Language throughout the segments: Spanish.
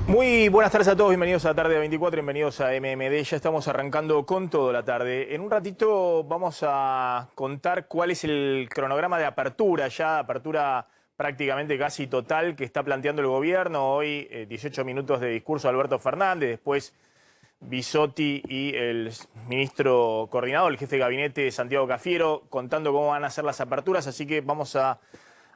Muy buenas tardes a todos, bienvenidos a Tarde 24, bienvenidos a MMD. Ya estamos arrancando con todo la tarde. En un ratito vamos a contar cuál es el cronograma de apertura, ya apertura prácticamente casi total que está planteando el gobierno. Hoy 18 minutos de discurso de Alberto Fernández, después Bisotti y el ministro coordinador, el jefe de gabinete Santiago Cafiero, contando cómo van a ser las aperturas, así que vamos a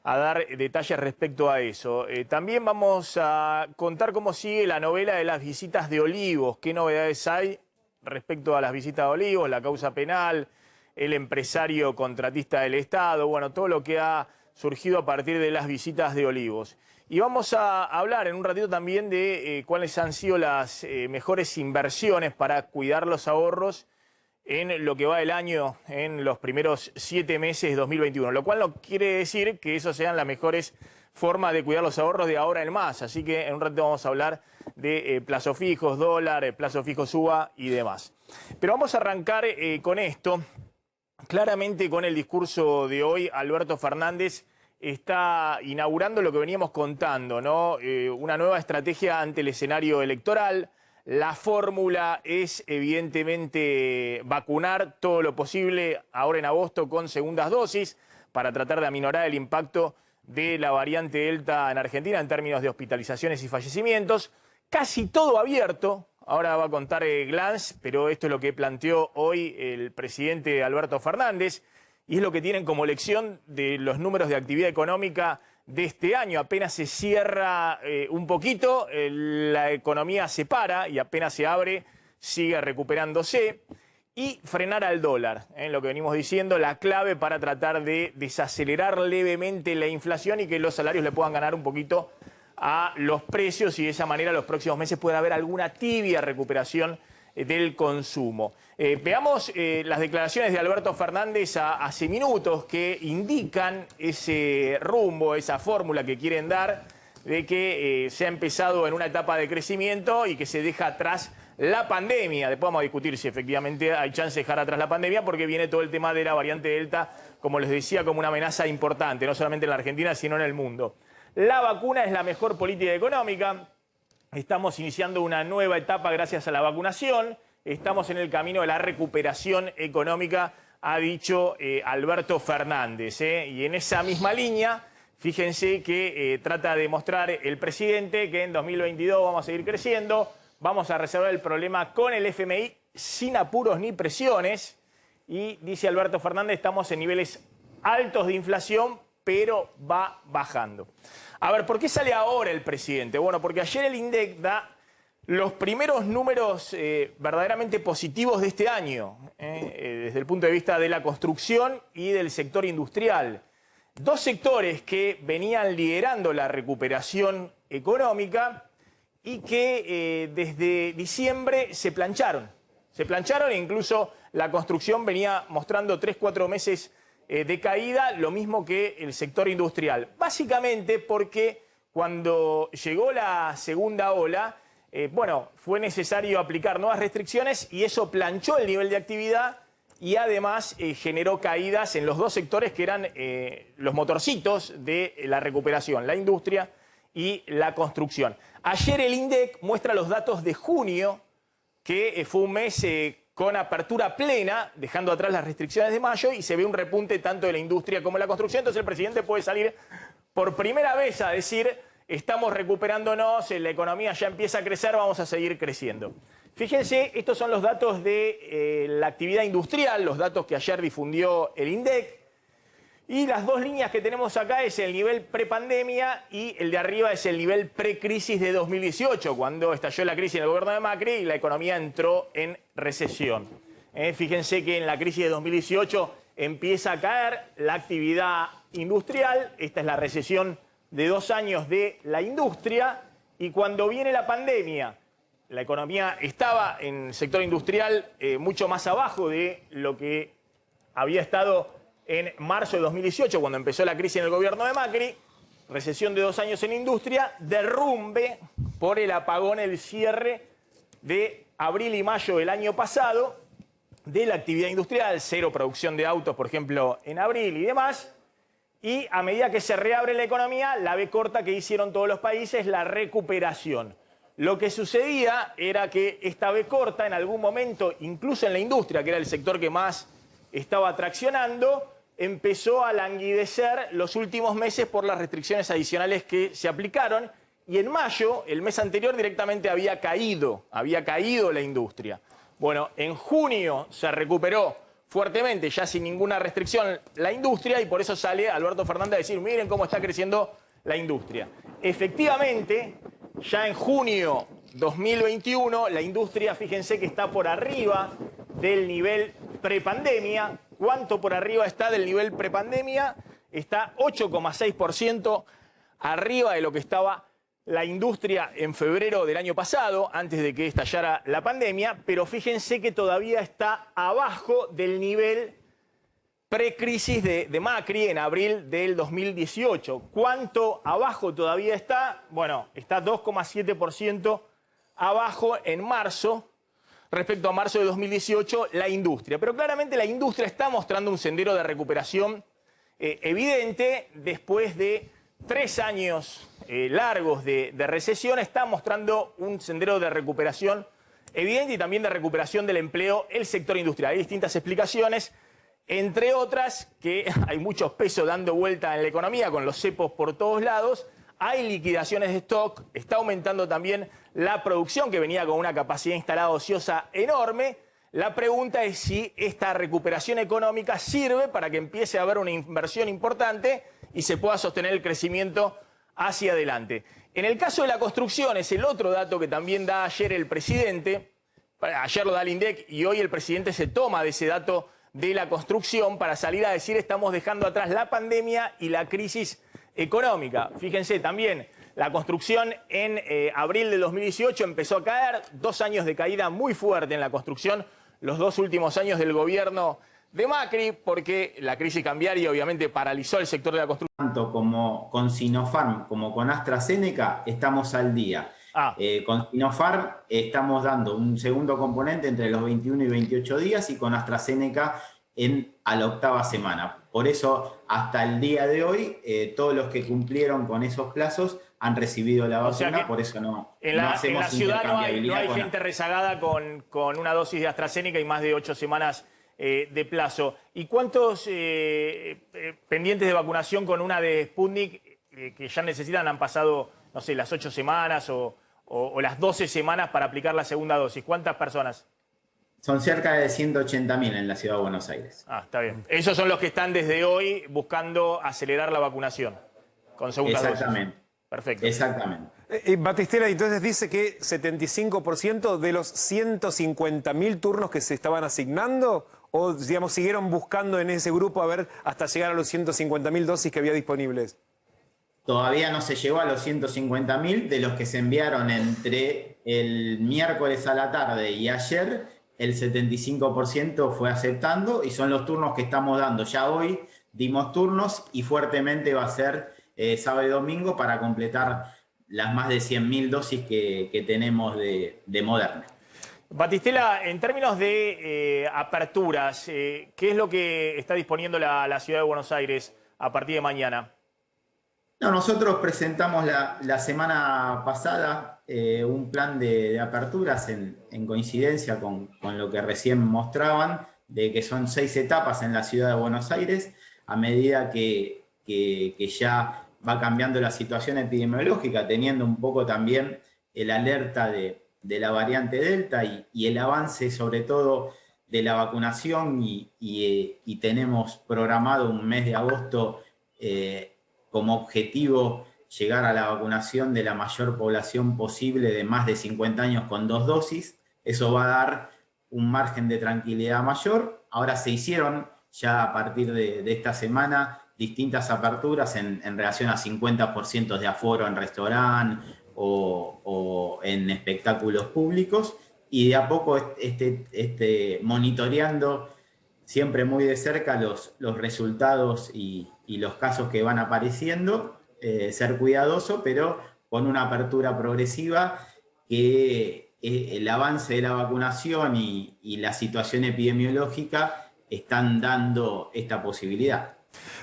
dar detalles respecto a eso. También vamos a contar cómo sigue la novela de las visitas de Olivos, qué novedades hay respecto a las visitas de Olivos, la causa penal, el empresario contratista del Estado, bueno, todo lo que ha surgido a partir de las visitas de Olivos. Y vamos a hablar en un ratito también de cuáles han sido las mejores inversiones para cuidar los ahorros en lo que va el año, en los primeros 7 meses de 2021, lo cual no quiere decir que eso sean las mejores formas de cuidar los ahorros de ahora en más. Así que en un rato vamos a hablar de plazos fijos, dólar, plazos fijos UVA y demás. Pero vamos a arrancar con esto. Claramente con el discurso de hoy, Alberto Fernández está inaugurando lo que veníamos contando, ¿no? Una nueva estrategia ante el escenario electoral. La fórmula es evidentemente vacunar todo lo posible ahora en agosto con segundas dosis para tratar de aminorar el impacto de la variante Delta en Argentina en términos de hospitalizaciones y fallecimientos. Casi todo abierto, ahora va a contar Glans, pero esto es lo que planteó hoy el presidente Alberto Fernández y es lo que tienen como lección de los números de actividad económica de este año. Apenas se cierra un poquito, la economía se para y apenas se abre, sigue recuperándose. Y frenar al dólar, lo que venimos diciendo, la clave para tratar de desacelerar levemente la inflación y que los salarios le puedan ganar un poquito a los precios y de esa manera los próximos meses pueda haber alguna tibia recuperación del consumo. Veamos las declaraciones de Alberto Fernández hace minutos que indican ese rumbo, esa fórmula que quieren dar de que se ha empezado en una etapa de crecimiento y que se deja atrás la pandemia. Después vamos a discutir si efectivamente hay chance de dejar atrás la pandemia porque viene todo el tema de la variante Delta, como les decía, como una amenaza importante, no solamente en la Argentina, sino en el mundo. La vacuna es la mejor política económica. Estamos iniciando una nueva etapa gracias a la vacunación. Estamos en el camino de la recuperación económica, ha dicho Alberto Fernández. Y en esa misma línea, fíjense que trata de mostrar el presidente que en 2022 vamos a seguir creciendo, vamos a resolver el problema con el FMI sin apuros ni presiones. Y dice Alberto Fernández, estamos en niveles altos de inflación, pero va bajando. A ver, ¿por qué sale ahora el presidente? Bueno, porque ayer el INDEC da los primeros números verdaderamente positivos de este año, desde el punto de vista de la construcción y del sector industrial. Dos sectores que venían liderando la recuperación económica y que desde diciembre se plancharon. Se plancharon e incluso la construcción venía mostrando 3-4 meses de caída, lo mismo que el sector industrial. Básicamente porque cuando llegó la segunda ola, fue necesario aplicar nuevas restricciones y eso planchó el nivel de actividad y además generó caídas en los dos sectores que eran los motorcitos de la recuperación, la industria y la construcción. Ayer el INDEC muestra los datos de junio, que fue un mes con apertura plena, dejando atrás las restricciones de mayo, y se ve un repunte tanto de la industria como de la construcción. Entonces el presidente puede salir por primera vez a decir, estamos recuperándonos, la economía ya empieza a crecer, vamos a seguir creciendo. Fíjense, estos son los datos de la actividad industrial, los datos que ayer difundió el INDEC. Y las dos líneas que tenemos acá es el nivel prepandemia y el de arriba es el nivel precrisis de 2018, cuando estalló la crisis en el gobierno de Macri y la economía entró en recesión. Fíjense que en la crisis de 2018 empieza a caer la actividad industrial, esta es la recesión de 2 años de la industria, y cuando viene la pandemia, la economía estaba en el sector industrial mucho más abajo de lo que había estado en marzo de 2018, cuando empezó la crisis en el gobierno de Macri, recesión de 2 años en industria, derrumbe por el apagón, el cierre de abril y mayo del año pasado de la actividad industrial, cero producción de autos, por ejemplo, en abril y demás. Y a medida que se reabre la economía, la B corta que hicieron todos los países, la recuperación. lo que sucedía era que esta B corta en algún momento, incluso en la industria, que era el sector que más estaba traccionando, empezó a languidecer los últimos meses por las restricciones adicionales que se aplicaron. Y en mayo, el mes anterior, directamente había caído la industria. Bueno, en junio se recuperó fuertemente, ya sin ninguna restricción, la industria, y por eso sale Alberto Fernández a decir, miren cómo está creciendo la industria. Efectivamente, ya en junio 2021, la industria, fíjense que está por arriba del nivel prepandemia. ¿Cuánto por arriba está del nivel prepandemia? Está 8,6% arriba de lo que estaba la industria en febrero del año pasado, antes de que estallara la pandemia, pero fíjense que todavía está abajo del nivel precrisis de Macri en abril del 2018. ¿Cuánto abajo todavía está? Bueno, está 2,7% abajo en marzo, respecto a marzo de 2018, la industria. Pero claramente la industria está mostrando un sendero de recuperación evidente después de 3 años largos de recesión. Está mostrando un sendero de recuperación evidente y también de recuperación del empleo el sector industrial. Hay distintas explicaciones, entre otras que hay muchos pesos dando vuelta en la economía con los cepos por todos lados. Hay liquidaciones de stock, está aumentando también la producción que venía con una capacidad instalada ociosa enorme. La pregunta es si esta recuperación económica sirve para que empiece a haber una inversión importante y se pueda sostener el crecimiento hacia adelante. En el caso de la construcción, es el otro dato que también da ayer el presidente. Ayer lo da el INDEC y hoy el presidente se toma de ese dato de la construcción para salir a decir estamos dejando atrás la pandemia y la crisis económica. Fíjense también, la construcción en abril de 2018 empezó a caer, 2 años de caída muy fuerte en la construcción, los 2 últimos años del gobierno de Macri, porque la crisis cambiaria obviamente paralizó el sector de la construcción. Tanto como con Sinopharm como con AstraZeneca estamos al día. Con Sinopharm estamos dando un segundo componente entre los 21 y 28 días y con AstraZeneca a la 8ª semana. Por eso, hasta el día de hoy, todos los que cumplieron con esos plazos han recibido la vacuna, o sea por eso no hacemos en la ciudad no hay gente rezagada con una dosis de AstraZeneca y más de 8 semanas de plazo. ¿Y cuántos pendientes de vacunación con una de Sputnik que ya necesitan han pasado, no sé, las 8 semanas o las 12 semanas para aplicar la segunda dosis? ¿Cuántas personas? Son cerca de 180.000 en la Ciudad de Buenos Aires. Está bien. Esos son los que están desde hoy buscando acelerar la vacunación con segunda dosis. Exactamente. Perfecto. Exactamente. Batistela, entonces dice que 75% de los 150.000 turnos que se estaban asignando, o digamos, siguieron buscando en ese grupo a ver hasta llegar a los 150.000 dosis que había disponibles. Todavía no se llegó a los 150.000 de los que se enviaron entre el miércoles a la tarde y ayer. El 75% fue aceptando y son los turnos que estamos dando. Ya hoy dimos turnos y fuertemente va a ser sábado y domingo para completar las más de 100.000 dosis que tenemos de Moderna. Batistela, en términos de aperturas, ¿qué es lo que está disponiendo la Ciudad de Buenos Aires a partir de mañana? No, nosotros presentamos la semana pasada un plan de aperturas en coincidencia con lo que recién mostraban, de que son 6 etapas en la Ciudad de Buenos Aires, a medida que ya va cambiando la situación epidemiológica, teniendo un poco también el alerta de la variante Delta y el avance sobre todo de la vacunación y tenemos programado un mes de agosto como objetivo llegar a la vacunación de la mayor población posible de más de 50 años con 2 dosis. Eso va a dar un margen de tranquilidad mayor. Ahora se hicieron ya a partir de esta semana distintas aperturas en relación a 50% de aforo en restaurante o en espectáculos públicos, y de a poco monitoreando siempre muy de cerca los resultados y los casos que van apareciendo, ser cuidadoso, pero con una apertura progresiva que el avance de la vacunación y la situación epidemiológica están dando esta posibilidad.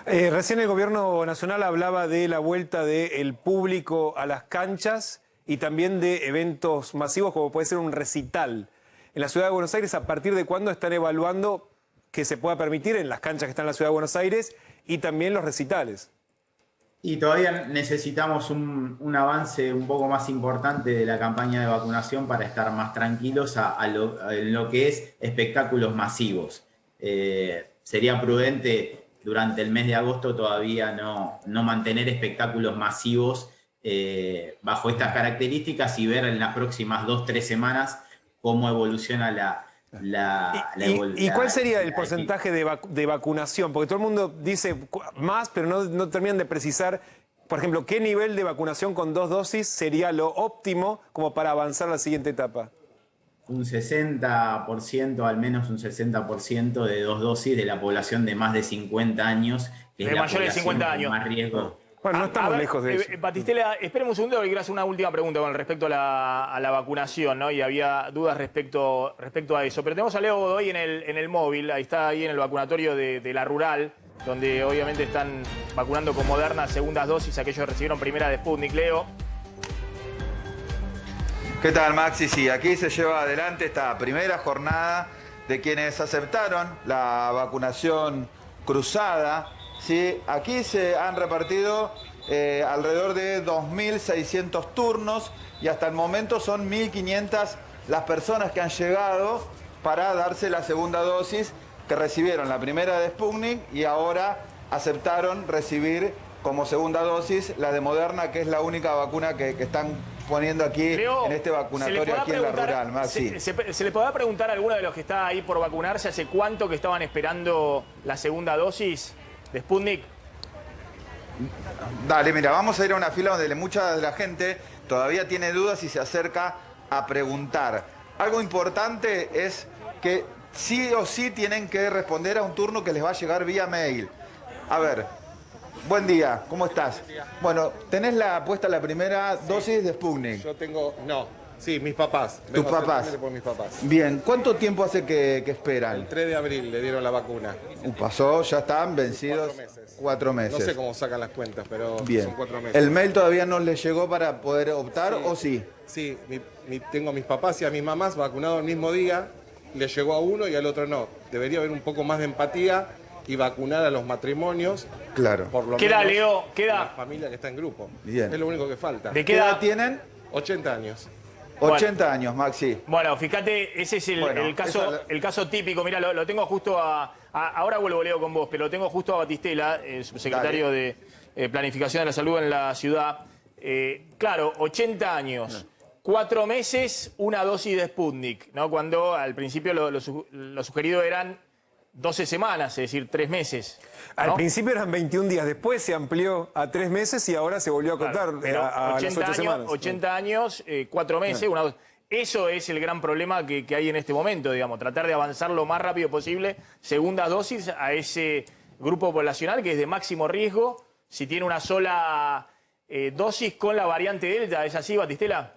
Recién el gobierno nacional hablaba de la vuelta del público a las canchas y también de eventos masivos como puede ser un recital. En la Ciudad de Buenos Aires, ¿a partir de cuándo están evaluando que se pueda permitir en las canchas que están en la Ciudad de Buenos Aires y también los recitales? Y todavía necesitamos un avance un poco más importante de la campaña de vacunación para estar más tranquilos en lo que es espectáculos masivos. Sería prudente durante el mes de agosto todavía no mantener espectáculos masivos bajo estas características y ver en las próximas 2-3 semanas cómo evoluciona ¿Y cuál sería el porcentaje de vacunación? Porque todo el mundo dice más, pero no terminan de precisar, por ejemplo, qué nivel de vacunación con 2 dosis sería lo óptimo como para avanzar a la siguiente etapa. Un 60%, al menos un 60% de 2 dosis de la población de más de 50 años, que es la mayores de 50 años. Con más riesgo. Bueno, no estamos lejos de eso. Batistela, espéreme un segundo, porque quiero hacer una última pregunta con respecto a la vacunación, ¿no? Y había dudas respecto a eso. Pero tenemos a Leo Godoy en el móvil, ahí está ahí en el vacunatorio de la Rural, donde obviamente están vacunando con Moderna segundas dosis a aquellos que recibieron primera de Sputnik. Leo. ¿Qué tal, Maxi? Sí, aquí se lleva adelante esta primera jornada de quienes aceptaron la vacunación cruzada. Sí, aquí se han repartido alrededor de 2.600 turnos y hasta el momento son 1.500 las personas que han llegado para darse la segunda dosis, que recibieron la primera de Sputnik y ahora aceptaron recibir como segunda dosis la de Moderna, que es la única vacuna que están poniendo aquí, Leo, en este vacunatorio aquí en la Rural. Maxi. ¿Se le podrá preguntar a alguno de los que está ahí por vacunarse hace cuánto que estaban esperando la segunda dosis de Sputnik? Dale, mira, vamos a ir a una fila donde mucha de la gente todavía tiene dudas y se acerca a preguntar. Algo importante es que sí o sí tienen que responder a un turno que les va a llegar vía mail. A ver, buen día, ¿cómo estás? Bueno, ¿tenés puesta la primera dosis de Sputnik? Yo tengo, sí, mis papás. ¿Tus papás? Por mis papás. Bien, ¿cuánto tiempo hace que esperan? El 3 de abril le dieron la vacuna. Pasó, ya están vencidos 4 meses. No sé cómo sacan las cuentas, pero bien. Son 4 meses. ¿El mail todavía no les llegó para poder optar o sí? Sí, tengo a mis papás y a mis mamás vacunados el mismo día. Le llegó a uno y al otro no. Debería haber un poco más de empatía y vacunar a los matrimonios. Claro. Por lo ¿Qué edad, Leo? ¿Qué edad? La familia que está en grupo. Bien. Es lo único que falta. ¿De qué edad tienen? 80 años. 80 años, Maxi. Bueno, fíjate, ese es el caso típico. Mira, lo tengo justo ahora vuelvo, Leo, con vos, pero lo tengo justo a Batistela, el subsecretario de Planificación de la Salud en la ciudad. Claro, 80 años, 4 meses, una dosis de Sputnik, ¿no? Cuando al principio lo sugerido eran 12 semanas, es decir, 3 meses. ¿no? Al principio eran 21 días, después se amplió a 3 meses y ahora se volvió a acotar a las 8 semanas. 80 años, 4 meses, una dosis. Eso es el gran problema que hay en este momento, digamos, tratar de avanzar lo más rápido posible, segundas dosis a ese grupo poblacional que es de máximo riesgo, si tiene una sola dosis con la variante Delta. ¿Es así, Batistela?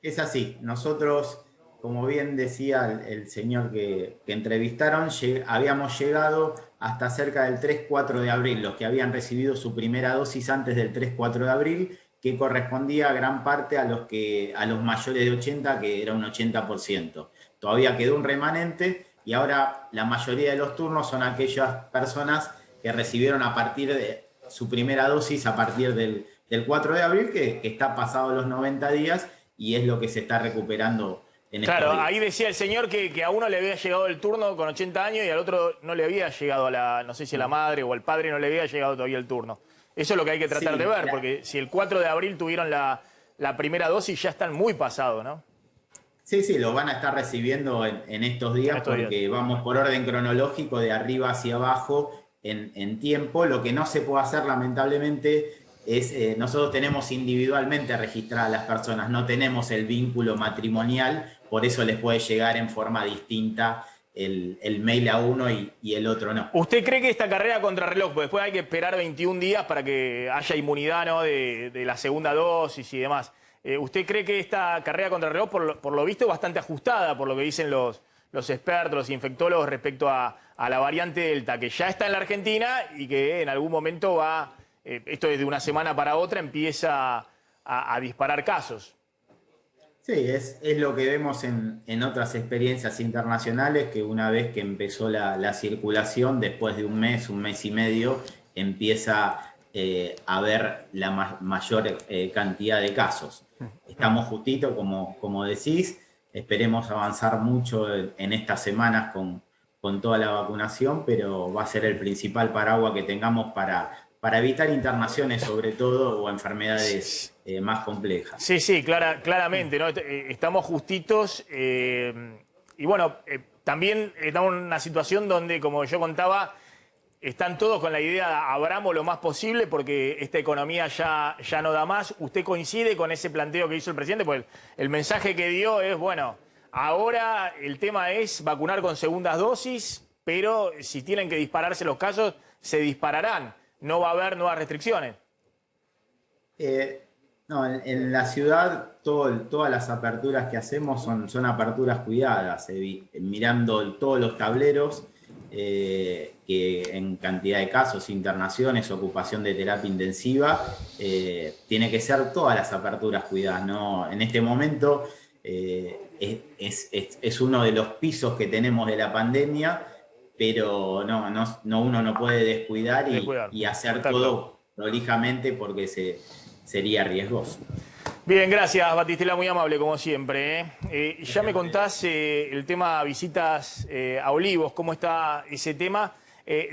Es así. Nosotros, como bien decía el señor que entrevistaron, habíamos llegado hasta cerca del 3-4 de abril, los que habían recibido su primera dosis antes del 3-4 de abril, que correspondía a gran parte a los mayores de 80, que era un 80%. Todavía quedó un remanente y ahora la mayoría de los turnos son aquellas personas que recibieron a partir de su primera dosis a partir del 4 de abril, que está pasado los 90 días y es lo que se está recuperando en estos días. Ahí decía el señor que a uno le había llegado el turno con 80 años y al otro no le había llegado no sé si a la madre o al padre no le había llegado todavía el turno. Eso es lo que hay que tratar de ver, porque si el 4 de abril tuvieron la primera dosis, ya están muy pasados, ¿no? Sí, lo van a estar recibiendo en estos días porque vamos por orden cronológico de arriba hacia abajo en tiempo. Lo que no se puede hacer, lamentablemente, es nosotros tenemos individualmente registradas a las personas, no tenemos el vínculo matrimonial, por eso les puede llegar en forma distinta el mail a uno y el otro no. ¿Usted cree que esta carrera contrarreloj, pues después hay que esperar 21 días para que haya inmunidad, ¿no?, de la segunda dosis y demás? ¿Usted cree que esta carrera contrarreloj, por lo visto, es bastante ajustada por lo que dicen los expertos, los infectólogos respecto a la variante Delta, que ya está en la Argentina y que en algún momento esto desde una semana para otra, empieza a disparar casos? Sí, es lo que vemos en otras experiencias internacionales, que una vez que empezó la circulación, después de un mes y medio, empieza a haber la mayor cantidad de casos. Estamos justito, como decís, esperemos avanzar mucho en estas semanas con toda la vacunación, pero va a ser el principal paraguas que tengamos para evitar internaciones sobre todo o enfermedades más complejas. Sí, sí, claramente, ¿no? Estamos justitos y bueno, también estamos en una situación donde, como yo contaba, están todos con la idea de abramos lo más posible porque esta economía ya no da más. ¿Usted coincide con ese planteo que hizo el presidente? Pues el mensaje que dio es, bueno, ahora el tema es vacunar con segundas dosis, pero si tienen que dispararse los casos, se dispararán. No va a haber nuevas restricciones. No, en la ciudad todas las aperturas que hacemos son aperturas cuidadas, mirando todos los tableros, que en cantidad de casos, internaciones, ocupación de terapia intensiva, tiene que ser todas las aperturas cuidadas, ¿no? En este momento es uno de los pisos que tenemos de la pandemia, pero uno no puede descuidar y hacer todo prolijamente porque sería riesgoso. Bien, gracias, Batistela, muy amable como siempre. Ya me contás el tema visitas a Olivos, ¿cómo está ese tema?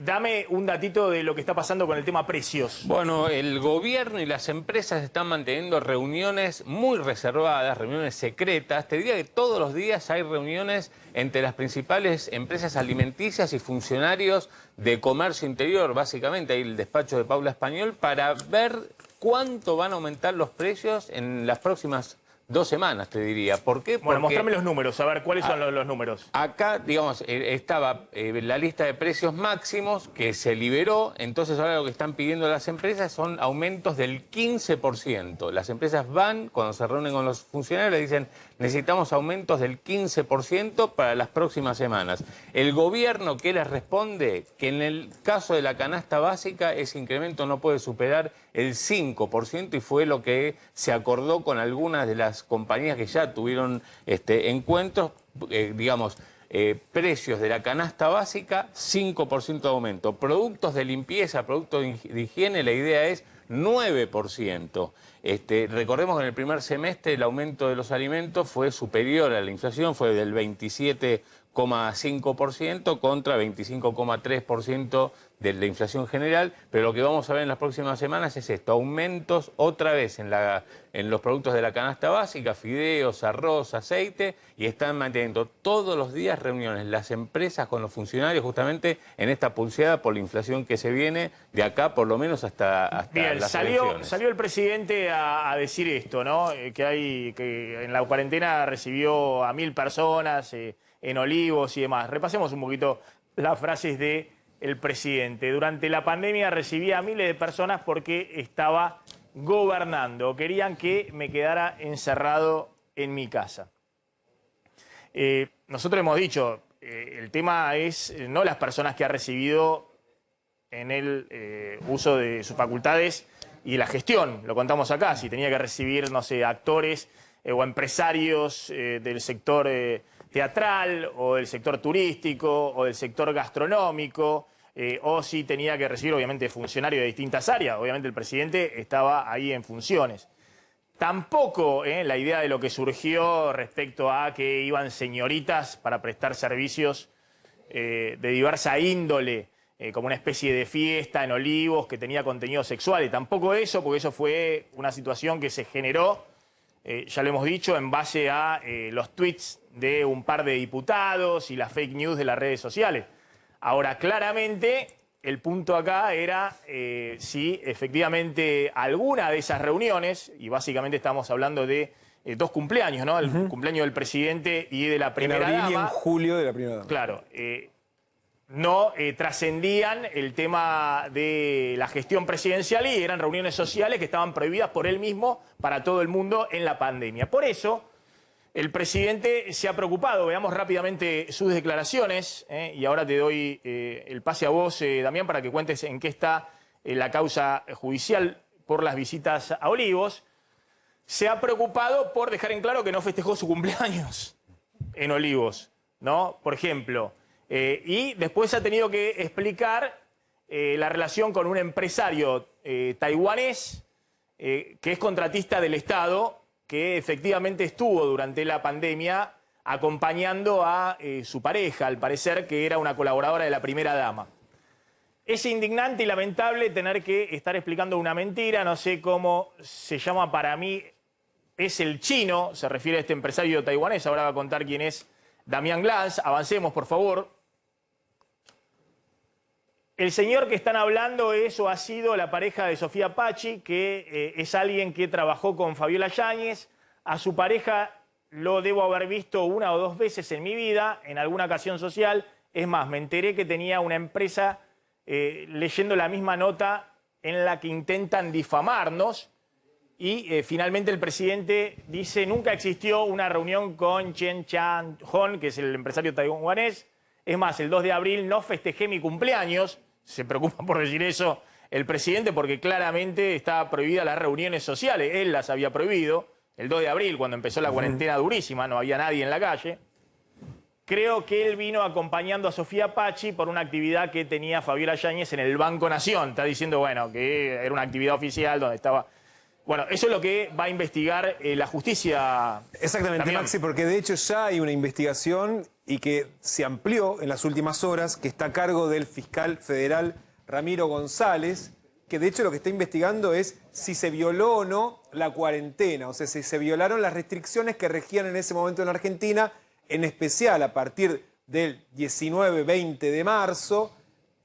Dame un datito de lo que está pasando con el tema precios. Bueno, el gobierno y las empresas están manteniendo reuniones muy reservadas, reuniones secretas. Te diría que todos los días hay reuniones entre las principales empresas alimenticias y funcionarios de comercio interior, básicamente, ahí el despacho de Paula Español, para ver cuánto van a aumentar los precios en las próximas 2 semanas, te diría. ¿Por qué? Bueno, mostrame los números, a ver, ¿cuáles son los números? Acá, digamos, estaba la lista de precios máximos que se liberó, entonces ahora lo que están pidiendo las empresas son aumentos del 15%. Las empresas van, cuando se reúnen con los funcionarios, le dicen, necesitamos aumentos del 15% para las próximas semanas. El gobierno, ¿qué les responde? Que en el caso de la canasta básica, ese incremento no puede superar el 5%, y fue lo que se acordó con algunas de las compañías que ya tuvieron encuentros, precios de la canasta básica, 5% de aumento. Productos de limpieza, productos de higiene, la idea es 9%. Recordemos que en el primer semestre el aumento de los alimentos fue superior a la inflación, fue del 27,5% contra 25,3% de la inflación general, pero lo que vamos a ver en las próximas semanas es esto, aumentos otra vez en los productos de la canasta básica, fideos, arroz, aceite, y están manteniendo todos los días reuniones las empresas con los funcionarios justamente en esta pulseada por la inflación que se viene de acá por lo menos hasta Bien, las salió elecciones. el presidente a decir esto, ¿no? Que en la cuarentena recibió a 1000 personas en Olivos y demás. Repasemos un poquito las frases de el presidente. Durante la pandemia recibía a miles de personas porque estaba gobernando. Querían que me quedara encerrado en mi casa. Nosotros hemos dicho, el tema es no las personas que ha recibido en el uso de sus facultades y la gestión. Lo contamos acá, si tenía que recibir, no sé, actores o empresarios del sector teatral o del sector turístico o del sector gastronómico, o si tenía que recibir, obviamente, funcionarios de distintas áreas. Obviamente el presidente estaba ahí en funciones. Tampoco la idea de lo que surgió respecto a que iban señoritas para prestar servicios de diversa índole, como una especie de fiesta en Olivos que tenía contenido sexual. Y tampoco eso, porque eso fue una situación que se generó, ya lo hemos dicho, en base a los tweets de un par de diputados y las fake news de las redes sociales. Ahora, claramente, el punto acá era si efectivamente alguna de esas reuniones, y básicamente estamos hablando de 2 cumpleaños, ¿no? El cumpleaños del presidente y de la primera dama. En abril y en julio de la primera dama. Claro, no trascendían el tema de la gestión presidencial y eran reuniones sociales que estaban prohibidas por él mismo para todo el mundo en la pandemia. Por eso, el presidente se ha preocupado. Veamos rápidamente sus declaraciones, y ahora te doy el pase a vos, Damián, para que cuentes en qué está la causa judicial por las visitas a Olivos. se ha preocupado por dejar en claro que no festejó su cumpleaños en Olivos, ¿no? Por ejemplo. Y después ha tenido que explicar la relación con un empresario taiwanés que es contratista del Estado, que efectivamente estuvo durante la pandemia acompañando a su pareja, al parecer que era una colaboradora de la primera dama. Es indignante y lamentable tener que estar explicando una mentira, no sé cómo se llama para mí, es el chino, se refiere a este empresario taiwanés, ahora va a contar quién es Damián Glans. Avancemos, por favor. El señor que están hablando es o ha sido la pareja de Sofía Pachi, que es alguien que trabajó con Fabiola Yáñez. A su pareja lo debo haber visto 1 o 2 veces en mi vida, en alguna ocasión social. Es más, me enteré que tenía una empresa leyendo la misma nota en la que intentan difamarnos. Y finalmente el presidente dice, nunca existió una reunión con Chen Chan-hon, que es el empresario taiwanés. Es más, el 2 de abril no festejé mi cumpleaños. Se preocupa por decir eso el presidente porque claramente está prohibida las reuniones sociales. Él las había prohibido el 2 de abril, cuando empezó la cuarentena durísima, no había nadie en la calle. Creo que él vino acompañando a Sofía Pachi por una actividad que tenía Fabiola Yáñez en el Banco Nación. Está diciendo, bueno, que era una actividad oficial donde estaba... Bueno, eso es lo que va a investigar la justicia. Exactamente, Damián. Maxi, porque de hecho ya hay una investigación y que se amplió en las últimas horas, que está a cargo del fiscal federal Ramiro González, que de hecho lo que está investigando es si se violó o no la cuarentena, o sea, si se violaron las restricciones que regían en ese momento en Argentina, en especial a partir del 19-20 de marzo,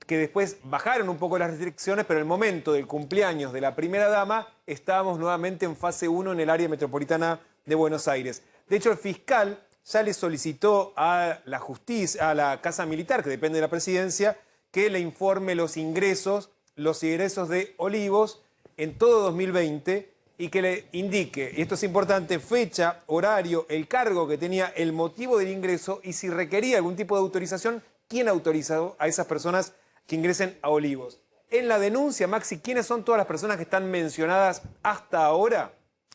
que después bajaron un poco las restricciones, pero en el momento del cumpleaños de la primera dama estábamos nuevamente en fase 1 en el área metropolitana de Buenos Aires. De hecho, el fiscal ya le solicitó a la justicia, a la Casa Militar, que depende de la presidencia, que le informe los ingresos de Olivos en todo 2020 y que le indique, y esto es importante, fecha, horario, el cargo que tenía, el motivo del ingreso y si requería algún tipo de autorización, quién autorizó a esas personas que ingresen a Olivos. En la denuncia, Maxi, ¿quiénes son todas las personas que están mencionadas hasta ahora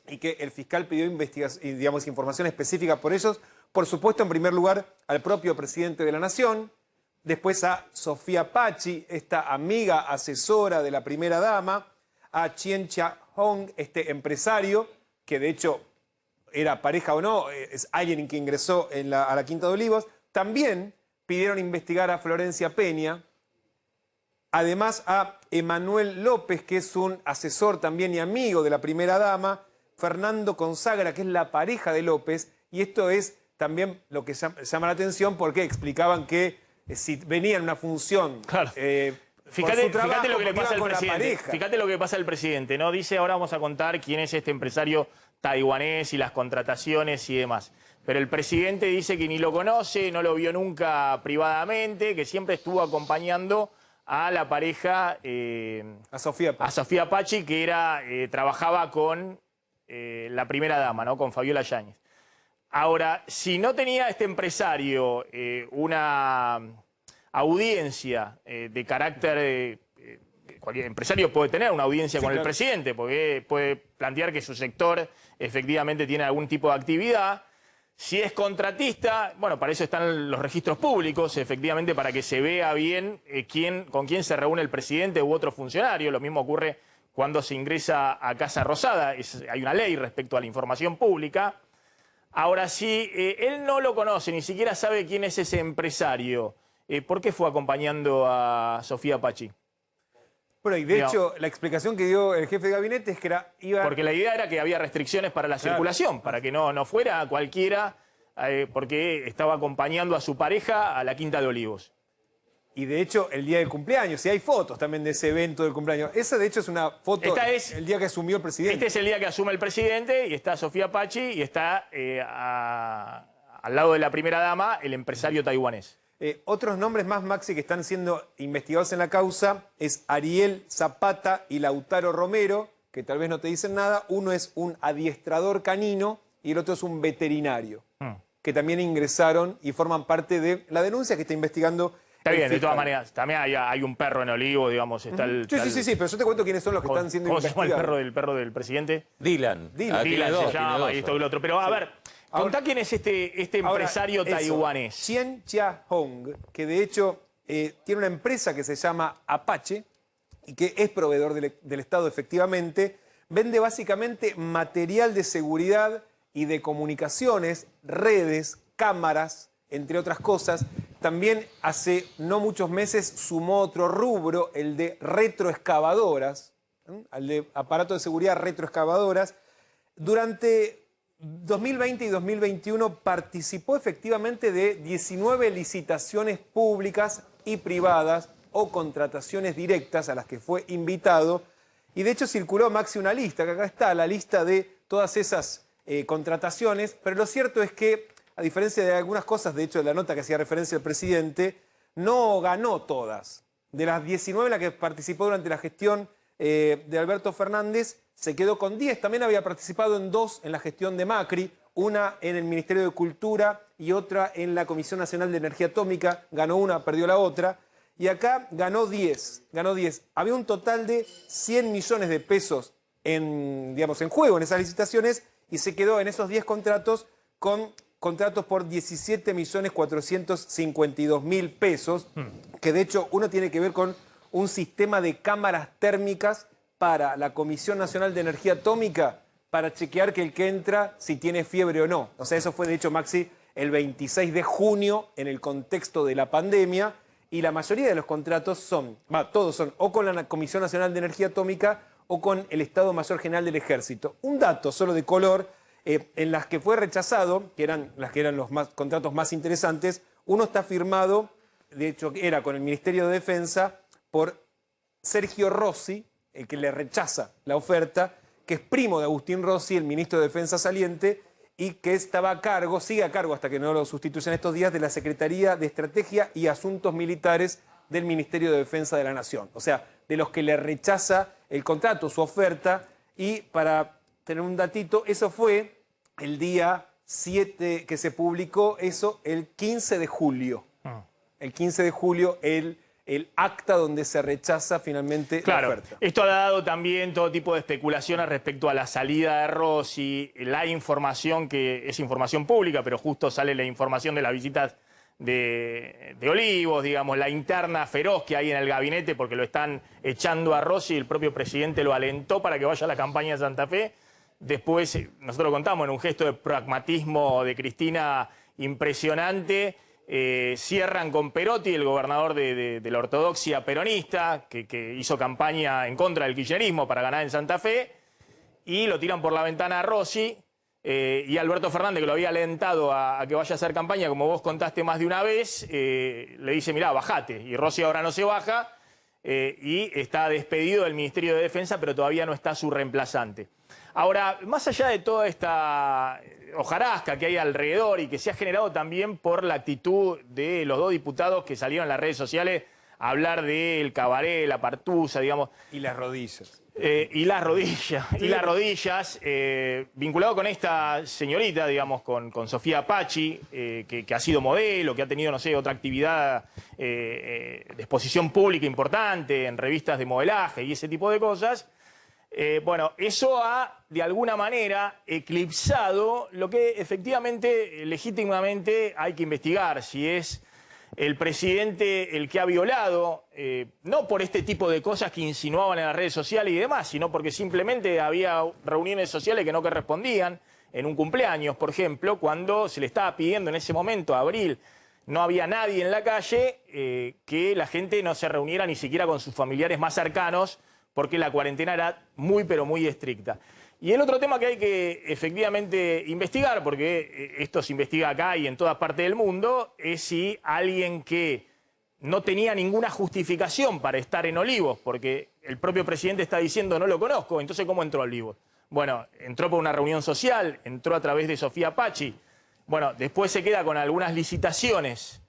y que el fiscal pidió información específica por ellos? Por supuesto, en primer lugar, al propio presidente de la Nación, después a Sofía Pachi, esta amiga asesora de la primera dama, a Chen Chan-hon, este empresario, que de hecho era pareja o no, es alguien que ingresó a la Quinta de Olivos. También pidieron investigar a Florencia Peña, además a Emanuel López, que es un asesor también y amigo de la primera dama, Fernando Consagra, que es la pareja de López, y esto es también lo que llama la atención porque explicaban que si venía en una función... Claro. Fíjate lo que le pasa al presidente. Fíjate lo que pasa al presidente, ¿no? Dice, ahora vamos a contar quién es este empresario taiwanés y las contrataciones y demás. Pero el presidente dice que ni lo conoce, no lo vio nunca privadamente, que siempre estuvo acompañando a la pareja, a Sofía Pachi, que trabajaba con la primera dama, ¿no? Con Fabiola Yáñez. Ahora, si no tenía este empresario una audiencia de carácter... cualquier empresario puede tener una audiencia con el presidente, porque puede plantear que su sector efectivamente tiene algún tipo de actividad. Si es contratista, bueno, para eso están los registros públicos, efectivamente, para que se vea bien con quién se reúne el presidente u otro funcionario. Lo mismo ocurre cuando se ingresa a Casa Rosada. Hay una ley respecto a la información pública. Ahora, si él no lo conoce, ni siquiera sabe quién es ese empresario, ¿por qué fue acompañando a Sofía Pachi? Bueno, y de hecho, la explicación que dio el jefe de gabinete es que porque la idea era que había restricciones para la circulación, para que no fuera cualquiera, porque estaba acompañando a su pareja a la Quinta de Olivos. Y de hecho, el día del cumpleaños, y hay fotos también de ese evento del cumpleaños. Esa, de hecho, es una foto el día que asumió el presidente. Este es el día que asume el presidente y está Sofía Pachi y está al lado de la primera dama el empresario taiwanés. Otros nombres más, Maxi, que están siendo investigados en la causa es Ariel Zapata y Lautaro Romero, que tal vez no te dicen nada. Uno es un adiestrador canino y el otro es un veterinario, que también ingresaron y forman parte de la denuncia que está investigando Está bien, de todas fiscal. maneras, también hay un perro en Olivo, digamos, está el... Sí, pero yo te cuento quiénes son los que están siendo ¿Cómo se llama investigados. el perro del presidente? Dylan. Dylan. Ah, tiene Dylan dos, se tiene llama, dos. y esto y lo otro. Pero a ver, contá quién es este Ahora, empresario eso, taiwanés. Chien Chia-hong, que de hecho tiene una empresa que se llama Apache y que es proveedor del Estado efectivamente, vende básicamente material de seguridad y de comunicaciones, redes, cámaras, entre otras cosas. También hace no muchos meses sumó otro rubro, el de retroexcavadoras, al de aparato de seguridad retroexcavadoras. Durante 2020 y 2021 participó efectivamente de 19 licitaciones públicas y privadas o contrataciones directas a las que fue invitado. Y de hecho circuló, Maxi, una lista, que acá está la lista de todas esas contrataciones, pero lo cierto es que, a diferencia de algunas cosas, de hecho de la nota que hacía referencia el presidente, no ganó todas. De las 19 en las que participó durante la gestión de Alberto Fernández, se quedó con 10. También había participado en 2 en la gestión de Macri, una en el Ministerio de Cultura y otra en la Comisión Nacional de Energía Atómica. Ganó una, perdió la otra. Y acá ganó 10. Había un total de 100 millones de pesos en juego en esas licitaciones y se quedó en esos 10 contratos con contratos por 17.452.000 pesos, que de hecho uno tiene que ver con un sistema de cámaras térmicas para la Comisión Nacional de Energía Atómica para chequear que el que entra si tiene fiebre o no. O sea, eso fue de hecho, Maxi, el 26 de junio en el contexto de la pandemia y la mayoría de los contratos todos son o con la Comisión Nacional de Energía Atómica o con el Estado Mayor General del Ejército. Un dato solo de color, en las que fue rechazado, que eran los contratos más interesantes, uno está firmado, de hecho era con el Ministerio de Defensa, por Sergio Rossi, el que le rechaza la oferta, que es primo de Agustín Rossi, el ministro de Defensa saliente, y que estaba a cargo, sigue a cargo hasta que no lo sustituyan estos días, de la Secretaría de Estrategia y Asuntos Militares del Ministerio de Defensa de la Nación. O sea, de los que le rechaza el contrato, su oferta, y para tener un datito, eso fue el día 7 que se publicó, eso el 15 de julio. El 15 de julio, el acta donde se rechaza finalmente la oferta. Esto ha dado también todo tipo de especulaciones respecto a la salida de Rossi, la información que es información pública, pero justo sale la información de las visitas de Olivos, digamos, la interna feroz que hay en el gabinete porque lo están echando a Rossi, el propio presidente lo alentó para que vaya a la campaña de Santa Fe. Después, nosotros lo contamos en un gesto de pragmatismo de Cristina impresionante, cierran con Perotti, el gobernador de la ortodoxia peronista, que hizo campaña en contra del kirchnerismo para ganar en Santa Fe, y lo tiran por la ventana a Rossi, y Alberto Fernández, que lo había alentado a que vaya a hacer campaña, como vos contaste más de una vez, le dice, mirá, bajate, y Rossi ahora no se baja, y está despedido del Ministerio de Defensa, pero todavía no está su reemplazante. Ahora, más allá de toda esta hojarasca que hay alrededor y que se ha generado también por la actitud de los 2 diputados que salieron en las redes sociales a hablar del cabaret, la partusa, digamos. Y las rodillas. Y las rodillas, vinculado con esta señorita, digamos, con Sofía Pachi, que ha sido modelo, que ha tenido, no sé, otra actividad de exposición pública importante en revistas de modelaje y ese tipo de cosas. Bueno, eso ha, de alguna manera, eclipsado lo que efectivamente, legítimamente, hay que investigar, si es el presidente el que ha violado, no por este tipo de cosas que insinuaban en las redes sociales y demás, sino porque simplemente había reuniones sociales que no correspondían, en un cumpleaños, por ejemplo, cuando se le estaba pidiendo en ese momento, abril, no había nadie en la calle, que la gente no se reuniera ni siquiera con sus familiares más cercanos, porque la cuarentena era muy, pero muy estricta. Y el otro tema que hay que efectivamente investigar, porque esto se investiga acá y en todas partes del mundo, es si alguien que no tenía ninguna justificación para estar en Olivos, porque el propio presidente está diciendo no lo conozco, entonces ¿cómo entró a Olivos? Bueno, entró por una reunión social, entró a través de Sofía Pachi. Bueno, después se queda con algunas licitaciones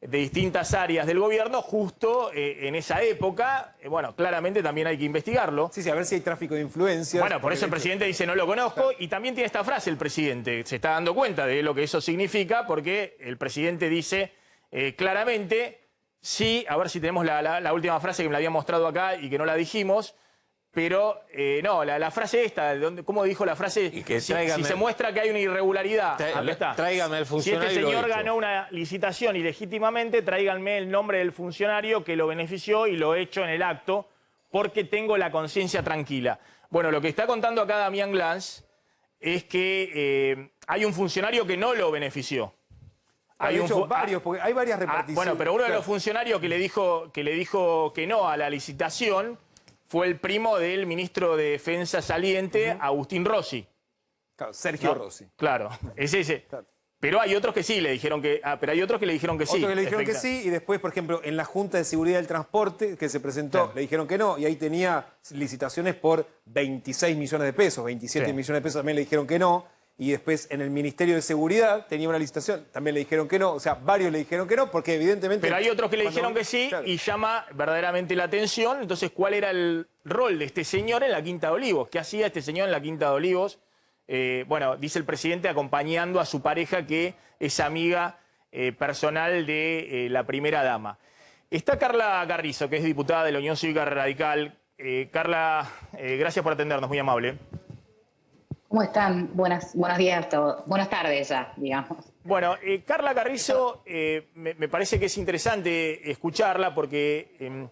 de distintas áreas del gobierno justo en esa época. Bueno, claramente también hay que investigarlo. Sí, a ver si hay tráfico de influencias. Bueno, por eso el presidente dice no lo conozco, y también tiene esta frase el presidente, se está dando cuenta de lo que eso significa, porque el presidente dice claramente, Sí, a ver si tenemos la última frase que me la había mostrado acá y que no la dijimos. Pero no, la frase esta, ¿cómo dijo la frase? Y que si tráigame- se muestra que hay una irregularidad, acá está. Tráigame el Si funcionario. este y lo señor echo. ganó una licitación ilegítimamente, tráiganme el nombre del funcionario que lo benefició y lo hecho en el acto, porque tengo la conciencia tranquila. Bueno, lo que está contando acá Damián Glanz es que hay un funcionario que no lo benefició. Hay un varios, porque hay varias reparticiones. bueno, pero uno de Claro. los funcionarios que le dijo que no a la licitación fue el primo del ministro de Defensa saliente, Agustín Rossi. Claro, Sergio ¿No? Rossi. Claro, es ese. Claro. Pero hay otros que sí le dijeron que. Pero hay otros que le dijeron que sí. Otros que le dijeron que efectivamente. sí, y después, por ejemplo, en la Junta de Seguridad del Transporte que se presentó, Claro. le dijeron que no, y ahí tenía licitaciones por 26 millones de pesos, 27 Sí. millones de pesos también le dijeron que no, y después en el Ministerio de Seguridad tenía una licitación, también le dijeron que no, o sea, varios le dijeron que no, porque evidentemente... Pero hay otros que le cuando- dijeron que sí Claro. y llama verdaderamente la atención. Entonces, ¿cuál era el rol de este señor en la Quinta de Olivos? ¿Qué hacía este señor en la Quinta de Olivos? Bueno, dice el presidente acompañando a su pareja que es amiga personal de la primera dama. Está Carla Carrizo, que es diputada de la Unión Cívica Radical. Carla, gracias por atendernos, muy amable. ¿Cómo están? Buenos días a todos. Buenas tardes ya, digamos. Bueno, Carla Carrizo, me parece que es interesante escucharla porque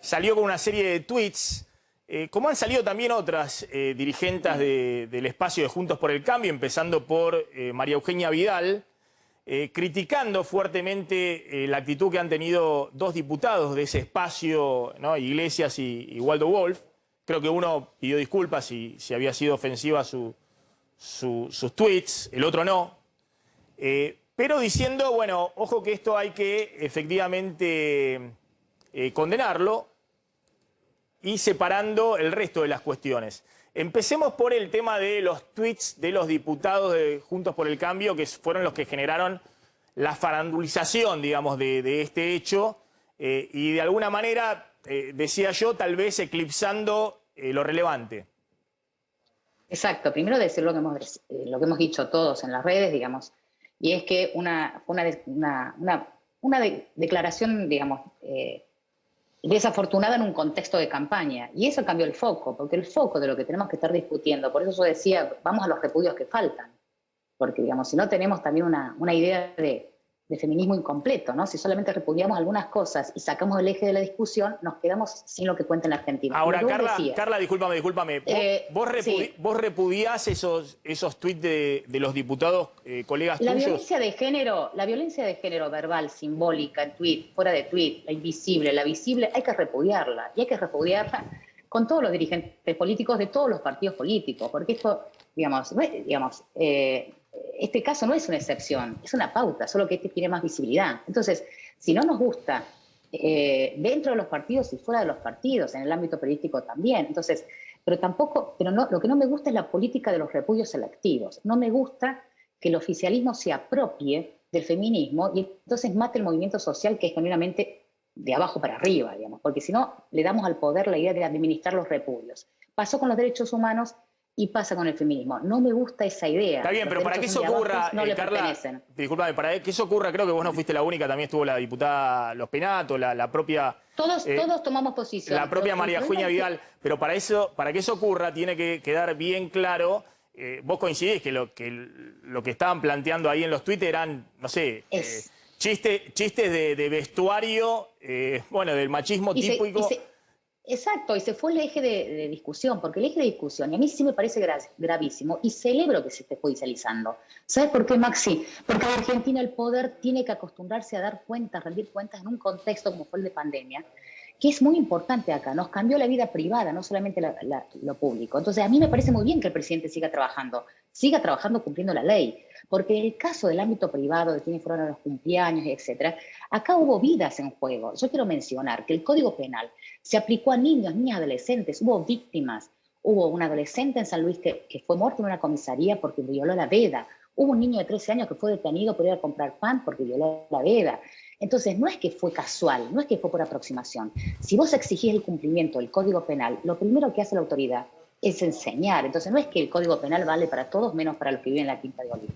salió con una serie de tweets, como han salido también otras dirigentes del espacio de Juntos por el Cambio, empezando por María Eugenia Vidal, criticando fuertemente la actitud que han tenido dos diputados de ese espacio, ¿no? Iglesias y Waldo Wolf. Creo que uno pidió disculpas si había sido ofensiva sus tweets, el otro no. Pero diciendo, bueno, ojo que esto hay que efectivamente condenarlo y separando el resto de las cuestiones. Empecemos por el tema de los tweets de los diputados de Juntos por el Cambio, que fueron los que generaron la farandulización, digamos, de este hecho, y de alguna manera, decía yo, tal vez eclipsando lo relevante. Exacto. Primero decir lo que hemos dicho todos en las redes, digamos, y es que una declaración, digamos, desafortunada en un contexto de campaña. Y eso cambió el foco, porque el foco de lo que tenemos que estar discutiendo, por eso yo decía, vamos a los repudios que faltan. Porque, digamos, si no tenemos también una idea de feminismo incompleto, ¿no? Si solamente repudiamos algunas cosas y sacamos el eje de la discusión, nos quedamos sin lo que cuenta en la Argentina. Ahora, Lo que vos Carla, decías. Carla, discúlpame. Sí. ¿Vos repudiás esos tweets de los diputados colegas La tuyos? violencia de género verbal, simbólica, en tweet, fuera de tweet, la invisible, la visible, hay que repudiarla. Y hay que repudiarla con todos los dirigentes políticos de todos los partidos políticos. Porque esto, este caso no es una excepción, es una pauta, solo que este tiene más visibilidad. Entonces, si no nos gusta, dentro de los partidos y fuera de los partidos, en el ámbito periodístico también. Entonces, pero no, lo que no me gusta es la política de los repudios selectivos. No me gusta que el oficialismo se apropie del feminismo y entonces mate el movimiento social que es genuinamente de abajo para arriba, digamos, porque si no le damos al poder la idea de administrar los repudios. Pasó con los derechos humanos y pasa con el feminismo. No me gusta esa idea. Está bien, Los pero para que derechos eso son de ocurra, abajo, no le Carla, pertenecen. discúlpame, para que eso ocurra, creo que vos no fuiste la única, también estuvo la diputada Los Penato, la propia... Todos tomamos posición. La propia Pero María el problema Eugenia es que- Vidal, pero para que eso ocurra tiene que quedar bien claro, vos coincidís que lo que estaban planteando ahí en los tweets eran, no sé, Es- chistes de vestuario, bueno, del machismo típico. Exacto, y se fue el eje de discusión, porque el eje de discusión, y a mí sí me parece gravísimo, y celebro que se esté judicializando. ¿Sabes por qué, Maxi? Porque en Argentina el poder tiene que acostumbrarse a dar cuentas, rendir cuentas en un contexto como fue el de pandemia, que es muy importante acá. Nos cambió la vida privada, no solamente lo público. Entonces, a mí me parece muy bien que el presidente siga trabajando cumpliendo la ley. Porque en el caso del ámbito privado, de quienes fueron a los cumpleaños, etcétera, acá hubo vidas en juego. Yo quiero mencionar que el Código Penal se aplicó a niños, niñas, adolescentes, hubo víctimas. Hubo un adolescente en San Luis que fue muerto en una comisaría porque violó la veda. Hubo un niño de 13 años que fue detenido por ir a comprar pan porque violó la veda. Entonces, no es que fue casual, no es que fue por aproximación. Si vos exigís el cumplimiento del Código Penal, lo primero que hace la autoridad es enseñar. Entonces no es que el Código Penal vale para todos menos para los que viven en la Quinta de Olivos.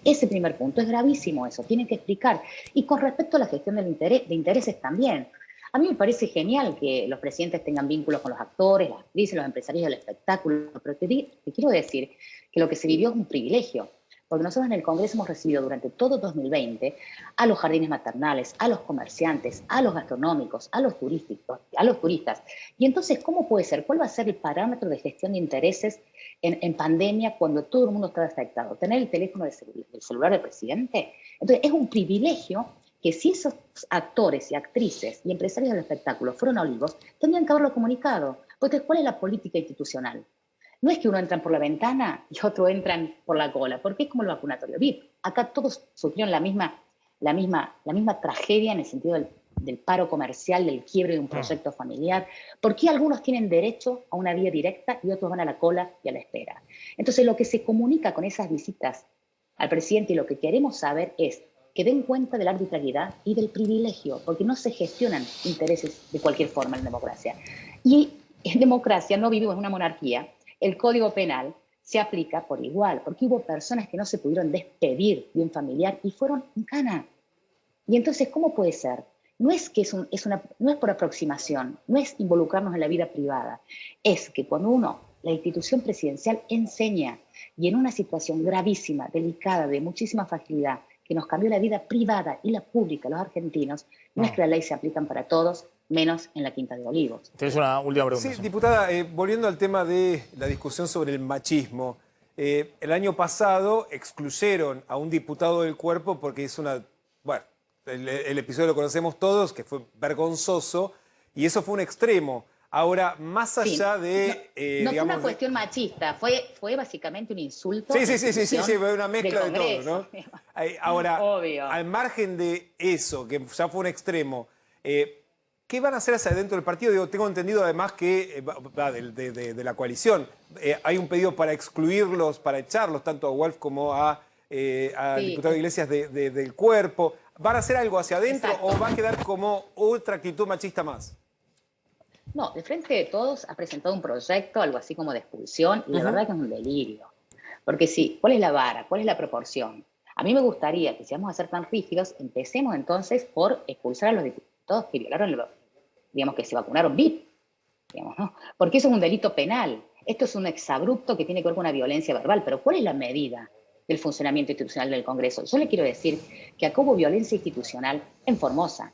Ese primer punto, es gravísimo eso, tienen que explicar. Y con respecto a la gestión de intereses también. A mí me parece genial que los presidentes tengan vínculos con los actores, las actrices, los empresarios del espectáculo, pero te quiero decir que lo que se vivió es un privilegio, porque nosotros en el Congreso hemos recibido durante todo 2020 a los jardines maternales, a los comerciantes, a los gastronómicos, a los turistas. Y entonces, ¿cómo puede ser? ¿Cuál va a ser el parámetro de gestión de intereses en pandemia cuando todo el mundo está afectado? ¿Tener el teléfono del celular del presidente? Entonces, es un privilegio que si esos actores y actrices y empresarios del espectáculo fueron a Olivos, tendrían que haberlo comunicado. Porque ¿cuál es la política institucional? No es que uno entra por la ventana y otro entran por la cola, porque es como el vacunatorio VIP. Acá todos sufrieron la misma tragedia en el sentido del paro comercial, del quiebre de un proyecto familiar. ¿Por qué algunos tienen derecho a una vía directa y otros van a la cola y a la espera? Entonces, lo que se comunica con esas visitas al presidente y lo que queremos saber es que den cuenta de la arbitrariedad y del privilegio, porque no se gestionan intereses de cualquier forma en democracia. Y en democracia no vivimos en una monarquía, el Código Penal se aplica por igual, porque hubo personas que no se pudieron despedir de un familiar y fueron en cana. Y entonces, ¿cómo puede ser? No es que no es por aproximación, no es involucrarnos en la vida privada, es que cuando la institución presidencial enseña, y en una situación gravísima, delicada, de muchísima fragilidad, que nos cambió la vida privada y la pública, los argentinos, no es que la ley se aplican para todos, menos en la Quinta de Olivos. Tienes una última pregunta. Sí, diputada, volviendo al tema de la discusión sobre el machismo, el año pasado excluyeron a un diputado del Cuerpo porque es bueno, el episodio lo conocemos todos, que fue vergonzoso, y eso fue un extremo. Ahora, más allá de... no fue una cuestión machista, fue básicamente un insulto. Sí, fue una mezcla de todo, ¿no? Ahora, obvio. Al margen de eso, que ya fue un extremo, ¿qué van a hacer hacia adentro del partido? Digo, tengo entendido además que de la coalición hay un pedido para excluirlos, para echarlos, tanto a Wolf como al diputado Iglesias del Cuerpo. ¿Van a hacer algo hacia adentro o va a quedar como otra actitud machista más? No, de Frente de Todos ha presentado un proyecto, algo así como de expulsión, y la verdad que es un delirio. Porque sí, ¿cuál es la vara? ¿Cuál es la proporción? A mí me gustaría que si vamos a ser tan rígidos, empecemos entonces por expulsar a los diputados que violaron, digamos, que se vacunaron VIP, digamos, ¿no? Porque eso es un delito penal. Esto es un exabrupto que tiene que ver con una violencia verbal, pero ¿cuál es la medida del funcionamiento institucional del Congreso? Yo le quiero decir que acá hubo violencia institucional en Formosa,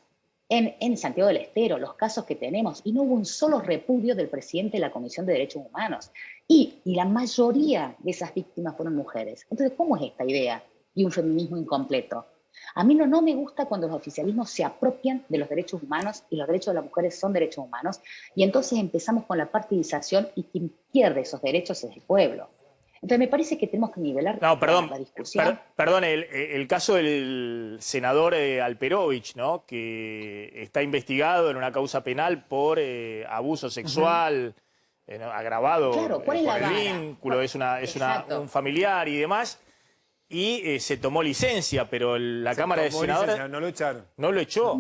en Santiago del Estero, los casos que tenemos, y no hubo un solo repudio del presidente de la Comisión de Derechos Humanos. Y la mayoría de esas víctimas fueron mujeres. Entonces, ¿cómo es esta idea de un feminismo incompleto? A mí no me gusta cuando los oficialismos se apropian de los derechos humanos y los derechos de las mujeres son derechos humanos, y entonces empezamos con la partidización y quien pierde esos derechos es el pueblo. Entonces me parece que tenemos que nivelar la discusión. Perdón, el caso del senador Alperovich, ¿no? Que está investigado en una causa penal por abuso sexual agravado, claro, ¿cuál es por la el vara? vínculo, es un familiar y demás, y se tomó licencia, pero la Cámara de Senadores no lo echaron. no lo echó.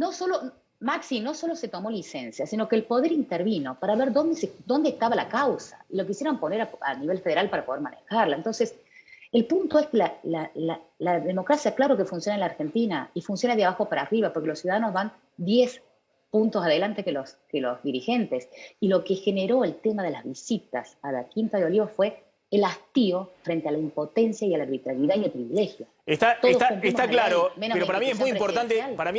Maxi, no solo se tomó licencia, sino que el Poder intervino para ver dónde estaba la causa. Y lo quisieron poner a nivel federal para poder manejarla. Entonces, el punto es que la democracia, claro que funciona en la Argentina, y funciona de abajo para arriba, porque los ciudadanos van 10 puntos adelante que los dirigentes. Y lo que generó el tema de las visitas a la Quinta de Olivos fue el hastío frente a la impotencia y a la arbitrariedad y el privilegio. Está claro, pero para mí es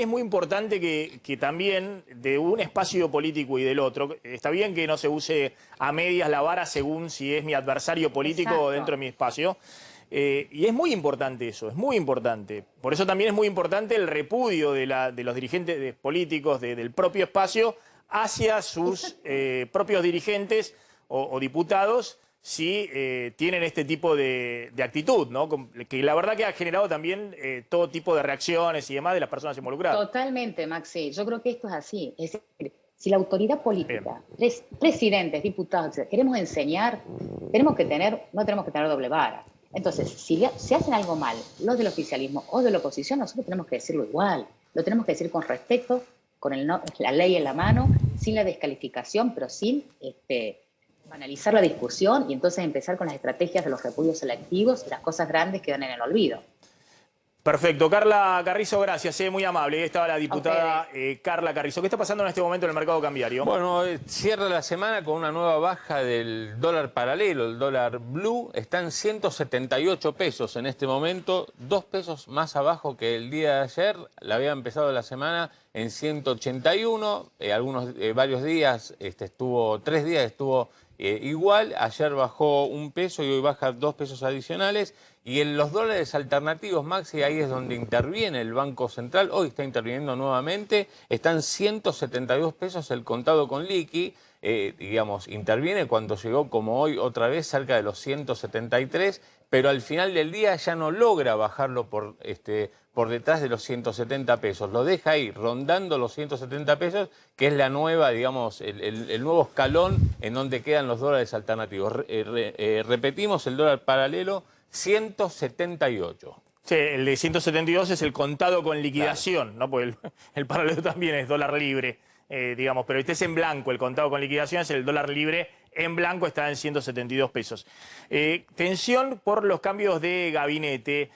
muy importante que también de un espacio político y del otro, está bien que no se use a medias la vara según si es mi adversario político o dentro de mi espacio, y es muy importante eso, es muy importante. Por eso también es muy importante el repudio de los dirigentes políticos del propio espacio hacia sus propios dirigentes o diputados, si tienen este tipo de actitud, ¿no? Que la verdad que ha generado también todo tipo de reacciones y demás de las personas involucradas. Totalmente, Maxi. Yo creo que esto es así. Es decir, si la autoridad política, presidentes, diputados, queremos enseñar, no tenemos que tener doble vara. Entonces, si hacen algo mal los del oficialismo o de la oposición, nosotros tenemos que decirlo igual. Lo tenemos que decir con respeto, con la ley en la mano, sin la descalificación, pero sin Analizar la discusión y entonces empezar con las estrategias de los repudios selectivos y las cosas grandes quedan en el olvido. Perfecto. Carla Carrizo, gracias, muy amable. Ahí estaba la diputada Carla Carrizo. ¿Qué está pasando en este momento en el mercado cambiario? Bueno, cierra la semana con una nueva baja del dólar paralelo, el dólar blue. Está en 178 pesos en este momento, 2 pesos más abajo que el día de ayer. La había empezado la semana en 181, varios días, 3 días estuvo igual. Ayer bajó 1 peso y hoy baja 2 pesos adicionales. Y en los dólares alternativos, Maxi, ahí es donde interviene el Banco Central. Hoy está interviniendo nuevamente. Están 172 pesos el contado con liqui. Interviene cuando llegó, como hoy, otra vez cerca de los 173. Pero al final del día ya no logra bajarlo por detrás de los 170 pesos. Lo deja ahí, rondando los 170 pesos, que es la nueva, el nuevo escalón en donde quedan los dólares alternativos. Repetimos, el dólar paralelo, 178. Sí, el de 172 es el contado con liquidación, claro, ¿no? Porque el paralelo también es dólar libre, pero este es en blanco, el contado con liquidación es el dólar libre en blanco, está en 172 pesos. Tensión por los cambios de gabinete.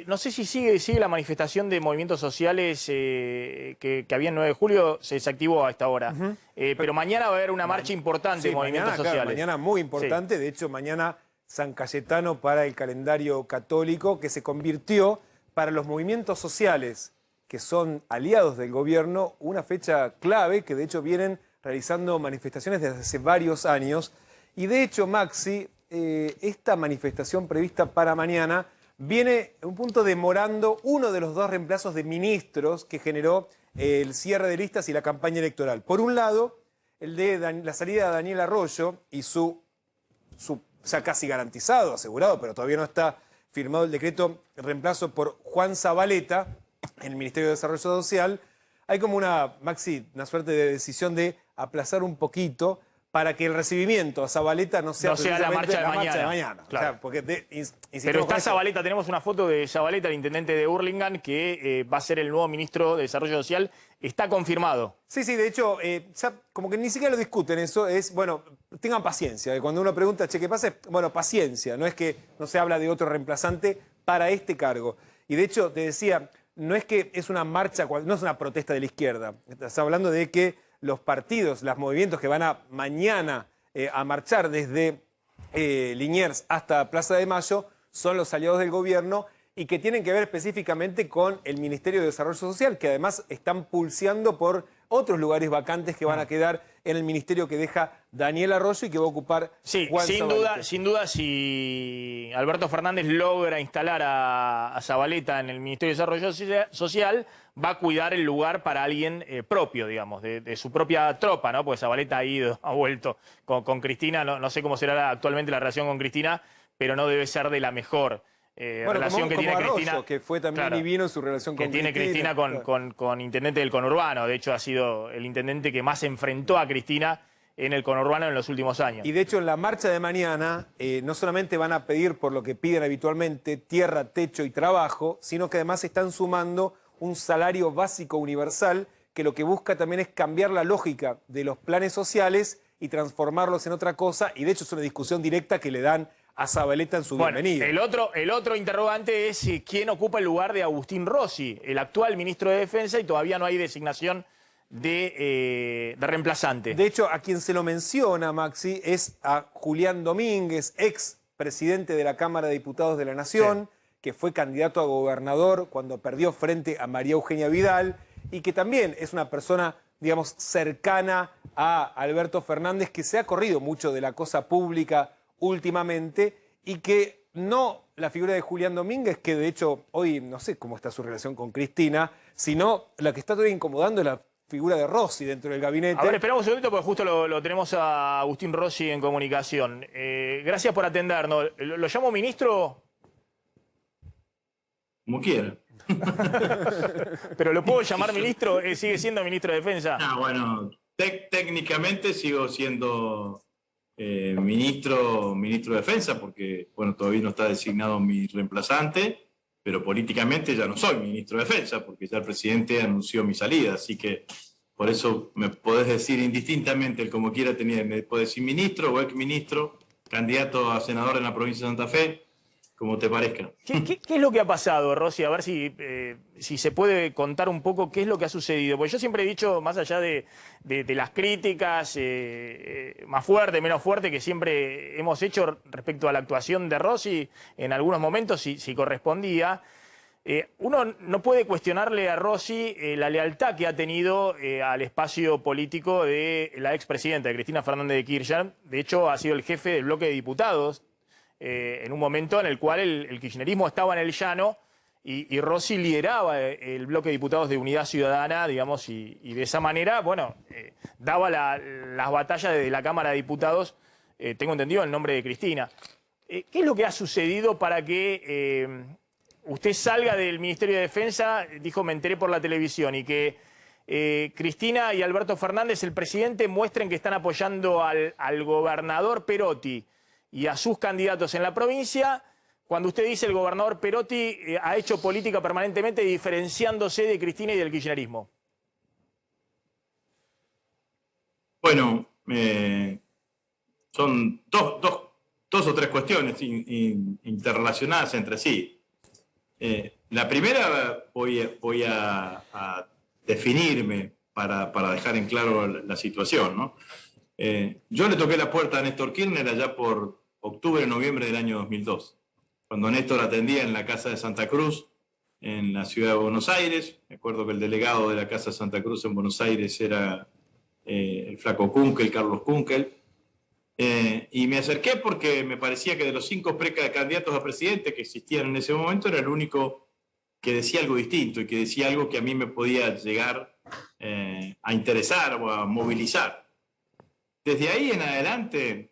No sé si sigue la manifestación de movimientos sociales que había el 9 de julio, se desactivó a esta hora. Pero mañana va a haber una marcha importante de movimientos sociales. Claro, mañana muy importante, de hecho mañana San Cayetano para el calendario católico, que se convirtió para los movimientos sociales que son aliados del gobierno una fecha clave, que de hecho vienen realizando manifestaciones desde hace varios años. Y de hecho, Maxi, esta manifestación prevista para mañana viene un punto demorando uno de los 2 reemplazos de ministros que generó el cierre de listas y la campaña electoral. Por un lado, el de la salida de Daniel Arroyo y su ya casi garantizado, asegurado, pero todavía no está firmado el decreto, reemplazo por Juan Zabaleta en el Ministerio de Desarrollo Social. Hay como una suerte de decisión de aplazar un poquito para que el recibimiento a Zabaleta no sea la marcha de mañana. Claro. O sea, porque pero está Zabaleta, tenemos una foto de Zabaleta, el intendente de Hurlingham, que va a ser el nuevo ministro de Desarrollo Social. Está confirmado. Sí, de hecho, ya como que ni siquiera lo discuten eso. Tengan paciencia. Cuando uno pregunta, ¿qué pasa? Bueno, paciencia. No es que no se habla de otro reemplazante para este cargo. Y de hecho, te decía, no es que es una marcha, no es una protesta de la izquierda. Estás hablando de que los partidos, los movimientos que van mañana a marchar desde Liniers hasta Plaza de Mayo son los aliados del gobierno y que tienen que ver específicamente con el Ministerio de Desarrollo Social, que además están pulseando por otros lugares vacantes que van a quedar en el ministerio que deja Daniel Arroyo y que va a Sí, Juan Zabaleta. Sin duda, si Alberto Fernández logra instalar a Zabaleta en el Ministerio de Desarrollo Social, va a cuidar el lugar para alguien propio, de su propia tropa, ¿no? Porque Zabaleta ha vuelto con Cristina, no sé cómo será actualmente la relación con Cristina, pero no debe ser de la mejor relación que tiene Arroyo, Cristina. Que fue también divino en su relación con Cristina. Que tiene Cristina con intendente del conurbano. De hecho, ha sido el intendente que más enfrentó a Cristina en el conurbano en los últimos años. Y de hecho, en la marcha de mañana, no solamente van a pedir por lo que piden habitualmente, tierra, techo y trabajo, sino que además están sumando un salario básico universal que lo que busca también es cambiar la lógica de los planes sociales y transformarlos en otra cosa. Y de hecho es una discusión directa que le dan a Zabaleta en su bienvenida. El otro interrogante es quién ocupa el lugar de Agustín Rossi, el actual ministro de Defensa, y todavía no hay designación de reemplazante. De hecho, a quien se lo menciona, Maxi, es a Julián Domínguez, ex presidente de la Cámara de Diputados de la Nación, que fue candidato a gobernador cuando perdió frente a María Eugenia Vidal, y que también es una persona, cercana a Alberto Fernández, que se ha corrido mucho de la cosa pública últimamente, y que la figura de Julián Domínguez, que de hecho hoy no sé cómo está su relación con Cristina, sino la que está todavía incomodando es la figura de Rossi dentro del gabinete. A ver, esperamos un segundito porque justo lo tenemos a Agustín Rossi en comunicación. Gracias por atendernos. ¿Lo llamo ministro? Como quiera. ¿Pero lo puedo llamar ministro? ¿Sigue siendo ministro de Defensa? Bueno, técnicamente sigo siendo ministro de Defensa porque, todavía no está designado mi reemplazante, pero políticamente ya no soy ministro de Defensa porque ya el presidente anunció mi salida, así que Por eso me podés decir indistintamente, el como quiera tener, me podés decir ministro o exministro, candidato a senador en la provincia de Santa Fe, como te parezca. ¿Qué es lo que ha pasado, Rossi? A ver si se puede contar un poco qué es lo que ha sucedido. Porque yo siempre he dicho, más allá de las críticas más fuertes, menos fuertes, que siempre hemos hecho respecto a la actuación de Rossi, en algunos momentos, si correspondía, uno no puede cuestionarle a Rossi la lealtad que ha tenido al espacio político de la expresidenta Cristina Fernández de Kirchner. De hecho, ha sido el jefe del bloque de diputados en un momento en el cual el kirchnerismo estaba en el llano y Rossi lideraba el bloque de diputados de Unidad Ciudadana, digamos, y de esa manera, bueno, daba las batallas desde la Cámara de Diputados, tengo entendido, en nombre de Cristina. ¿Qué es lo que ha sucedido para que usted salga del Ministerio de Defensa? Dijo, me enteré por la televisión, y que Cristina y Alberto Fernández, el presidente, muestren que están apoyando al gobernador Perotti y a sus candidatos en la provincia, cuando usted dice el gobernador Perotti ha hecho política permanentemente diferenciándose de Cristina y del kirchnerismo. Bueno, son dos o tres cuestiones interrelacionadas entre sí. La primera voy a definirme para dejar en claro la situación, ¿no? Yo le toqué la puerta a Néstor Kirchner allá por octubre, noviembre del año 2002, cuando Néstor atendía en la Casa de Santa Cruz, en la ciudad de Buenos Aires. Me acuerdo que el delegado de la Casa de Santa Cruz en Buenos Aires era el flaco Kunkel, Carlos Kunkel. Y me acerqué porque me parecía que de los 5 precandidatos a presidente que existían en ese momento, era el único que decía algo distinto y que decía algo que a mí me podía llegar a interesar o a movilizar. Desde ahí en adelante,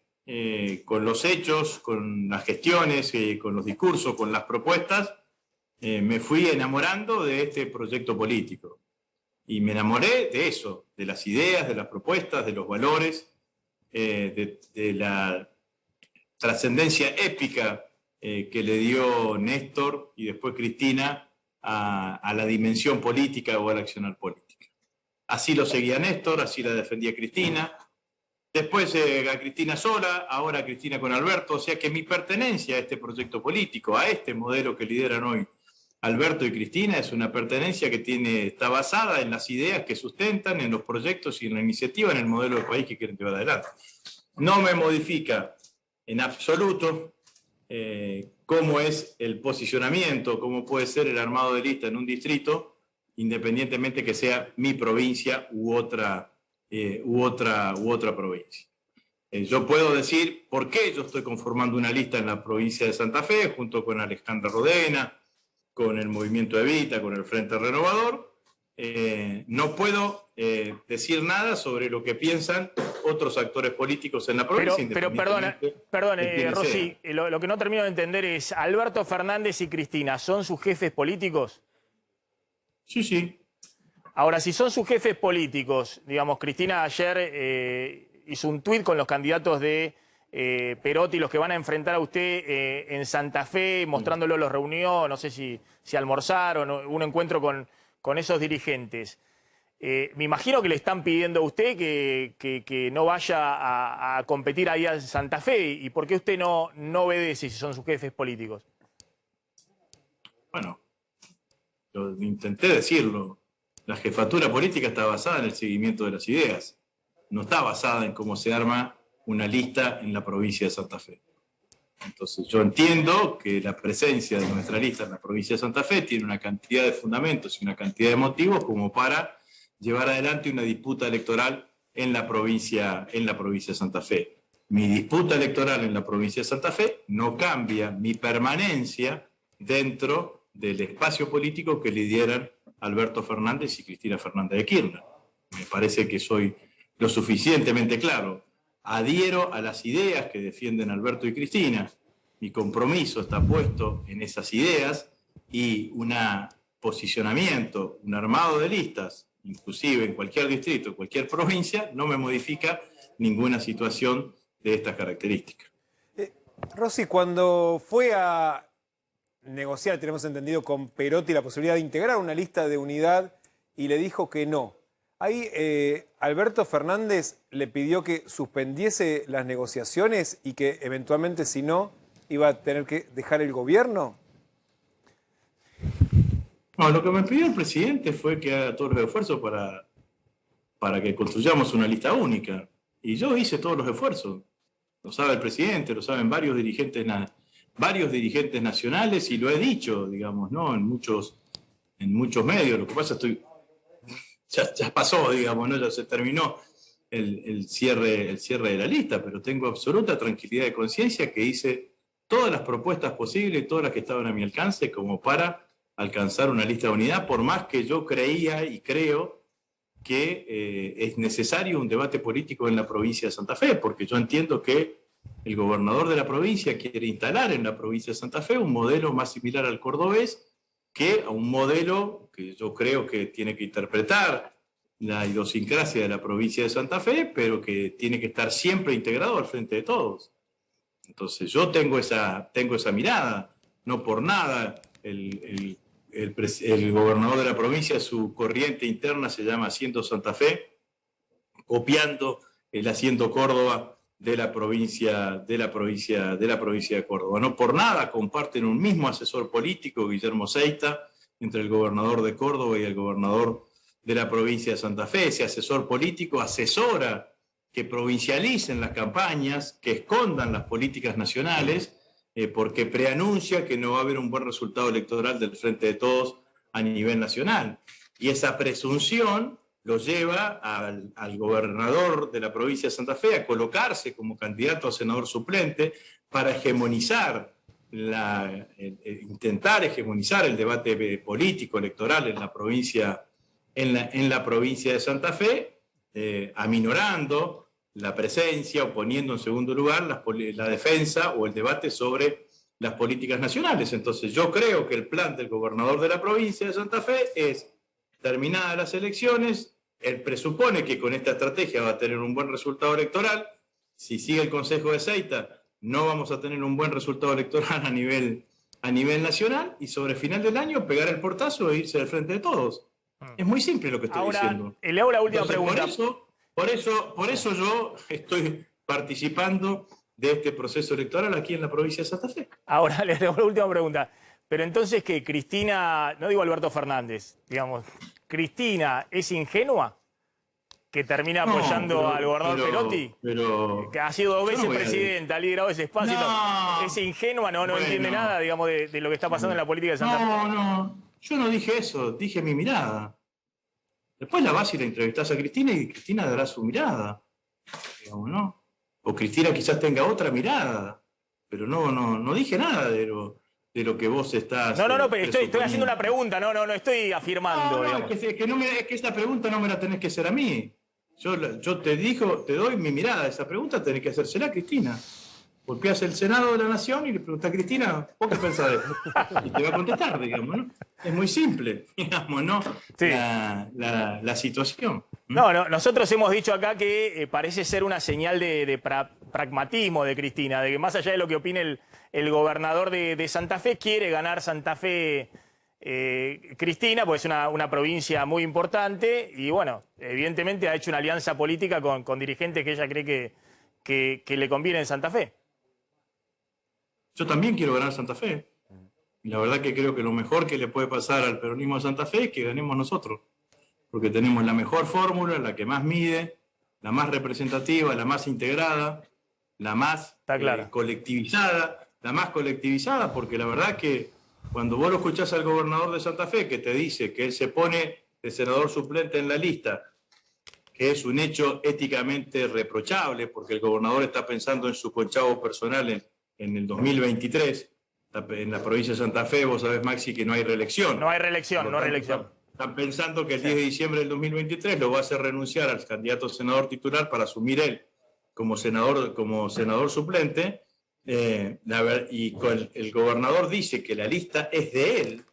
con los hechos, con las gestiones, con los discursos, con las propuestas, me fui enamorando de este proyecto político. Y me enamoré de eso, de las ideas, de las propuestas, de los valores, de la trascendencia épica que le dio Néstor y después Cristina a la dimensión política o al accionar política. Así lo seguía Néstor, así la defendía Cristina. Después a Cristina sola, ahora a Cristina con Alberto. O sea que mi pertenencia a este proyecto político, a este modelo que lideran hoy Alberto y Cristina, es una pertenencia que está basada en las ideas que sustentan, en los proyectos y en la iniciativa, en el modelo de país que quieren llevar adelante. No me modifica en absoluto cómo es el posicionamiento, cómo puede ser el armado de lista en un distrito, independientemente que sea mi provincia u otra provincia. Yo puedo decir por qué yo estoy conformando una lista en la provincia de Santa Fe, junto con Alejandra Rodena, con el Movimiento Evita, con el Frente Renovador. No puedo decir nada sobre lo que piensan otros actores políticos en la provincia. Pero perdone, Rossi, lo que no termino de entender es, ¿Alberto Fernández y Cristina son sus jefes políticos? Sí, sí. Ahora, si son sus jefes políticos, digamos, Cristina ayer hizo un tuit con los candidatos de Perotti, los que van a enfrentar a usted en Santa Fe, mostrándolo, los reunió, no sé si almorzaron, un encuentro con esos dirigentes. Me imagino que le están pidiendo a usted que no vaya a competir ahí a Santa Fe. ¿Y por qué usted no obedece si son sus jefes políticos? Bueno, lo intenté decirlo. La jefatura política está basada en el seguimiento de las ideas. No está basada en cómo se arma una lista en la provincia de Santa Fe. Entonces yo entiendo que la presencia de nuestra lista en la provincia de Santa Fe tiene una cantidad de fundamentos y una cantidad de motivos como para llevar adelante una disputa electoral en la provincia de Santa Fe. Mi disputa electoral en la provincia de Santa Fe no cambia mi permanencia dentro del espacio político que lideran Alberto Fernández y Cristina Fernández de Kirchner. Me parece que soy lo suficientemente claro. Adhiero a las ideas que defienden Alberto y Cristina. Mi compromiso está puesto en esas ideas y un posicionamiento, un armado de listas, inclusive en cualquier distrito, en cualquier provincia, no me modifica ninguna situación de estas características. Rossi, cuando fue a negociar, tenemos entendido, con Perotti la posibilidad de integrar una lista de unidad y le dijo que no, Ahí Alberto Fernández le pidió que suspendiese las negociaciones y que eventualmente, si no, iba a tener que dejar el gobierno. No, lo que me pidió el presidente fue que haga todos los esfuerzos para que construyamos una lista única. Y yo hice todos los esfuerzos. Lo sabe el presidente, lo saben varios dirigentes nacionales y lo he dicho, digamos, ¿no? En muchos medios. Lo que pasa es que ya pasó, digamos, ¿no? Ya se terminó el cierre de la lista, pero tengo absoluta tranquilidad de conciencia que hice todas las propuestas posibles, todas las que estaban a mi alcance, como para alcanzar una lista de unidad, por más que yo creía y creo que es necesario un debate político en la provincia de Santa Fe, porque yo entiendo que el gobernador de la provincia quiere instalar en la provincia de Santa Fe un modelo más similar al cordobés, que a un modelo que yo creo que tiene que interpretar la idiosincrasia de la provincia de Santa Fe, pero que tiene que estar siempre integrado al frente de todos. Entonces yo tengo esa mirada, no por nada el gobernador de la provincia, su corriente interna se llama Haciendo Santa Fe, copiando el Haciendo Córdoba de la provincia de Córdoba. No por nada comparten un mismo asesor político, Guillermo Seita, entre el gobernador de Córdoba y el gobernador de la provincia de Santa Fe. Ese asesor político asesora que provincialicen las campañas, que escondan las políticas nacionales, porque preanuncia que no va a haber un buen resultado electoral del Frente de Todos a nivel nacional. Y esa presunción lo lleva al gobernador de la provincia de Santa Fe a colocarse como candidato a senador suplente para hegemonizar, intentar hegemonizar el debate político electoral en la provincia de Santa Fe, aminorando la presencia o poniendo en segundo lugar la defensa o el debate sobre las políticas nacionales. Entonces yo creo que el plan del gobernador de la provincia de Santa Fe es, terminadas las elecciones, él presupone que con esta estrategia va a tener un buen resultado electoral. Si sigue el consejo de Seita, no vamos a tener un buen resultado electoral a nivel nacional, y sobre final del año pegar el portazo e irse al frente de todos. Es muy simple lo que estoy diciendo. Le hago la última pregunta. Por eso yo estoy participando de este proceso electoral aquí en la provincia de Santa Fe. Ahora le hago la última pregunta. Pero entonces, ¿que Cristina, no digo Alberto Fernández, digamos, Cristina es ingenua? ¿Que termina apoyando al gobernador Perotti? Pero que ha sido 2 veces presidenta, ha liderado ese espacio. No. ¿Es ingenua? No entiende nada, digamos, de lo que está pasando en la política de Santa Fe. No, yo no dije eso, dije mi mirada. Después la vas y la entrevistás a Cristina y Cristina dará su mirada, digamos, ¿no? O Cristina quizás tenga otra mirada, pero no dije nada de lo que vos estás... No, pero estoy haciendo una pregunta, no estoy afirmando. Es que esta pregunta no me la tenés que hacer a mí. Yo te doy mi mirada, esa pregunta tenés que hacérsela a Cristina. Golpeás el Senado de la Nación y le preguntás a Cristina, ¿vos qué pensás de esto? Y te va a contestar, digamos, ¿no? Es muy simple, digamos, ¿no? Sí. La situación. No, nosotros hemos dicho acá que parece ser una señal de pragmatismo de Cristina, de que más allá de lo que opine el gobernador de Santa Fe, quiere ganar Santa Fe Cristina, pues es una provincia muy importante y, bueno, evidentemente ha hecho una alianza política con dirigentes que ella cree que le conviene en Santa Fe. Yo también quiero ganar Santa Fe. Y la verdad que creo que lo mejor que le puede pasar al peronismo de Santa Fe es que ganemos nosotros. Porque tenemos la mejor fórmula, la que más mide, la más representativa, la más integrada, la más colectivizada, porque la verdad que cuando vos lo escuchás al gobernador de Santa Fe que te dice que él se pone de senador suplente en la lista, que es un hecho éticamente reprochable, porque el gobernador está pensando en su conchavo personal en el 2023, en la provincia de Santa Fe, vos sabés, Maxi, que no hay reelección. No hay reelección. Están pensando que el 10 de diciembre del 2023 lo va a hacer renunciar al candidato senador titular para asumir él como senador suplente, y el gobernador dice que la lista es de él,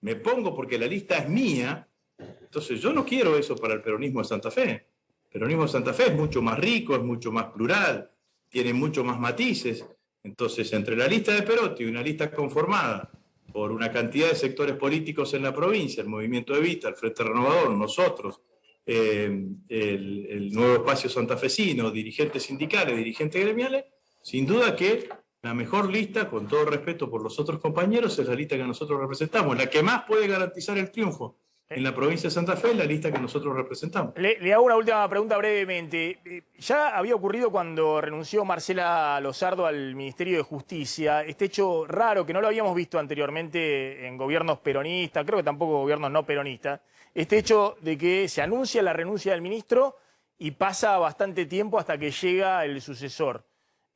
me pongo porque la lista es mía. Entonces yo no quiero eso para el peronismo de Santa Fe. El peronismo de Santa Fe es mucho más rico, es mucho más plural, tiene mucho más matices. Entonces, entre la lista de Perotti y una lista conformada por una cantidad de sectores políticos en la provincia, el Movimiento Evita, el Frente Renovador, nosotros el nuevo espacio santafesino, dirigentes sindicales, dirigentes gremiales, sin duda que la mejor lista, con todo respeto por los otros compañeros, es la lista que nosotros representamos. La que más puede garantizar el triunfo en la provincia de Santa Fe es la lista que nosotros representamos. Le hago una última pregunta brevemente. Ya había ocurrido cuando renunció Marcela Lozardo al Ministerio de Justicia, este hecho raro que no lo habíamos visto anteriormente en gobiernos peronistas, creo que tampoco gobiernos no peronistas, este hecho de que se anuncia la renuncia del ministro y pasa bastante tiempo hasta que llega el sucesor.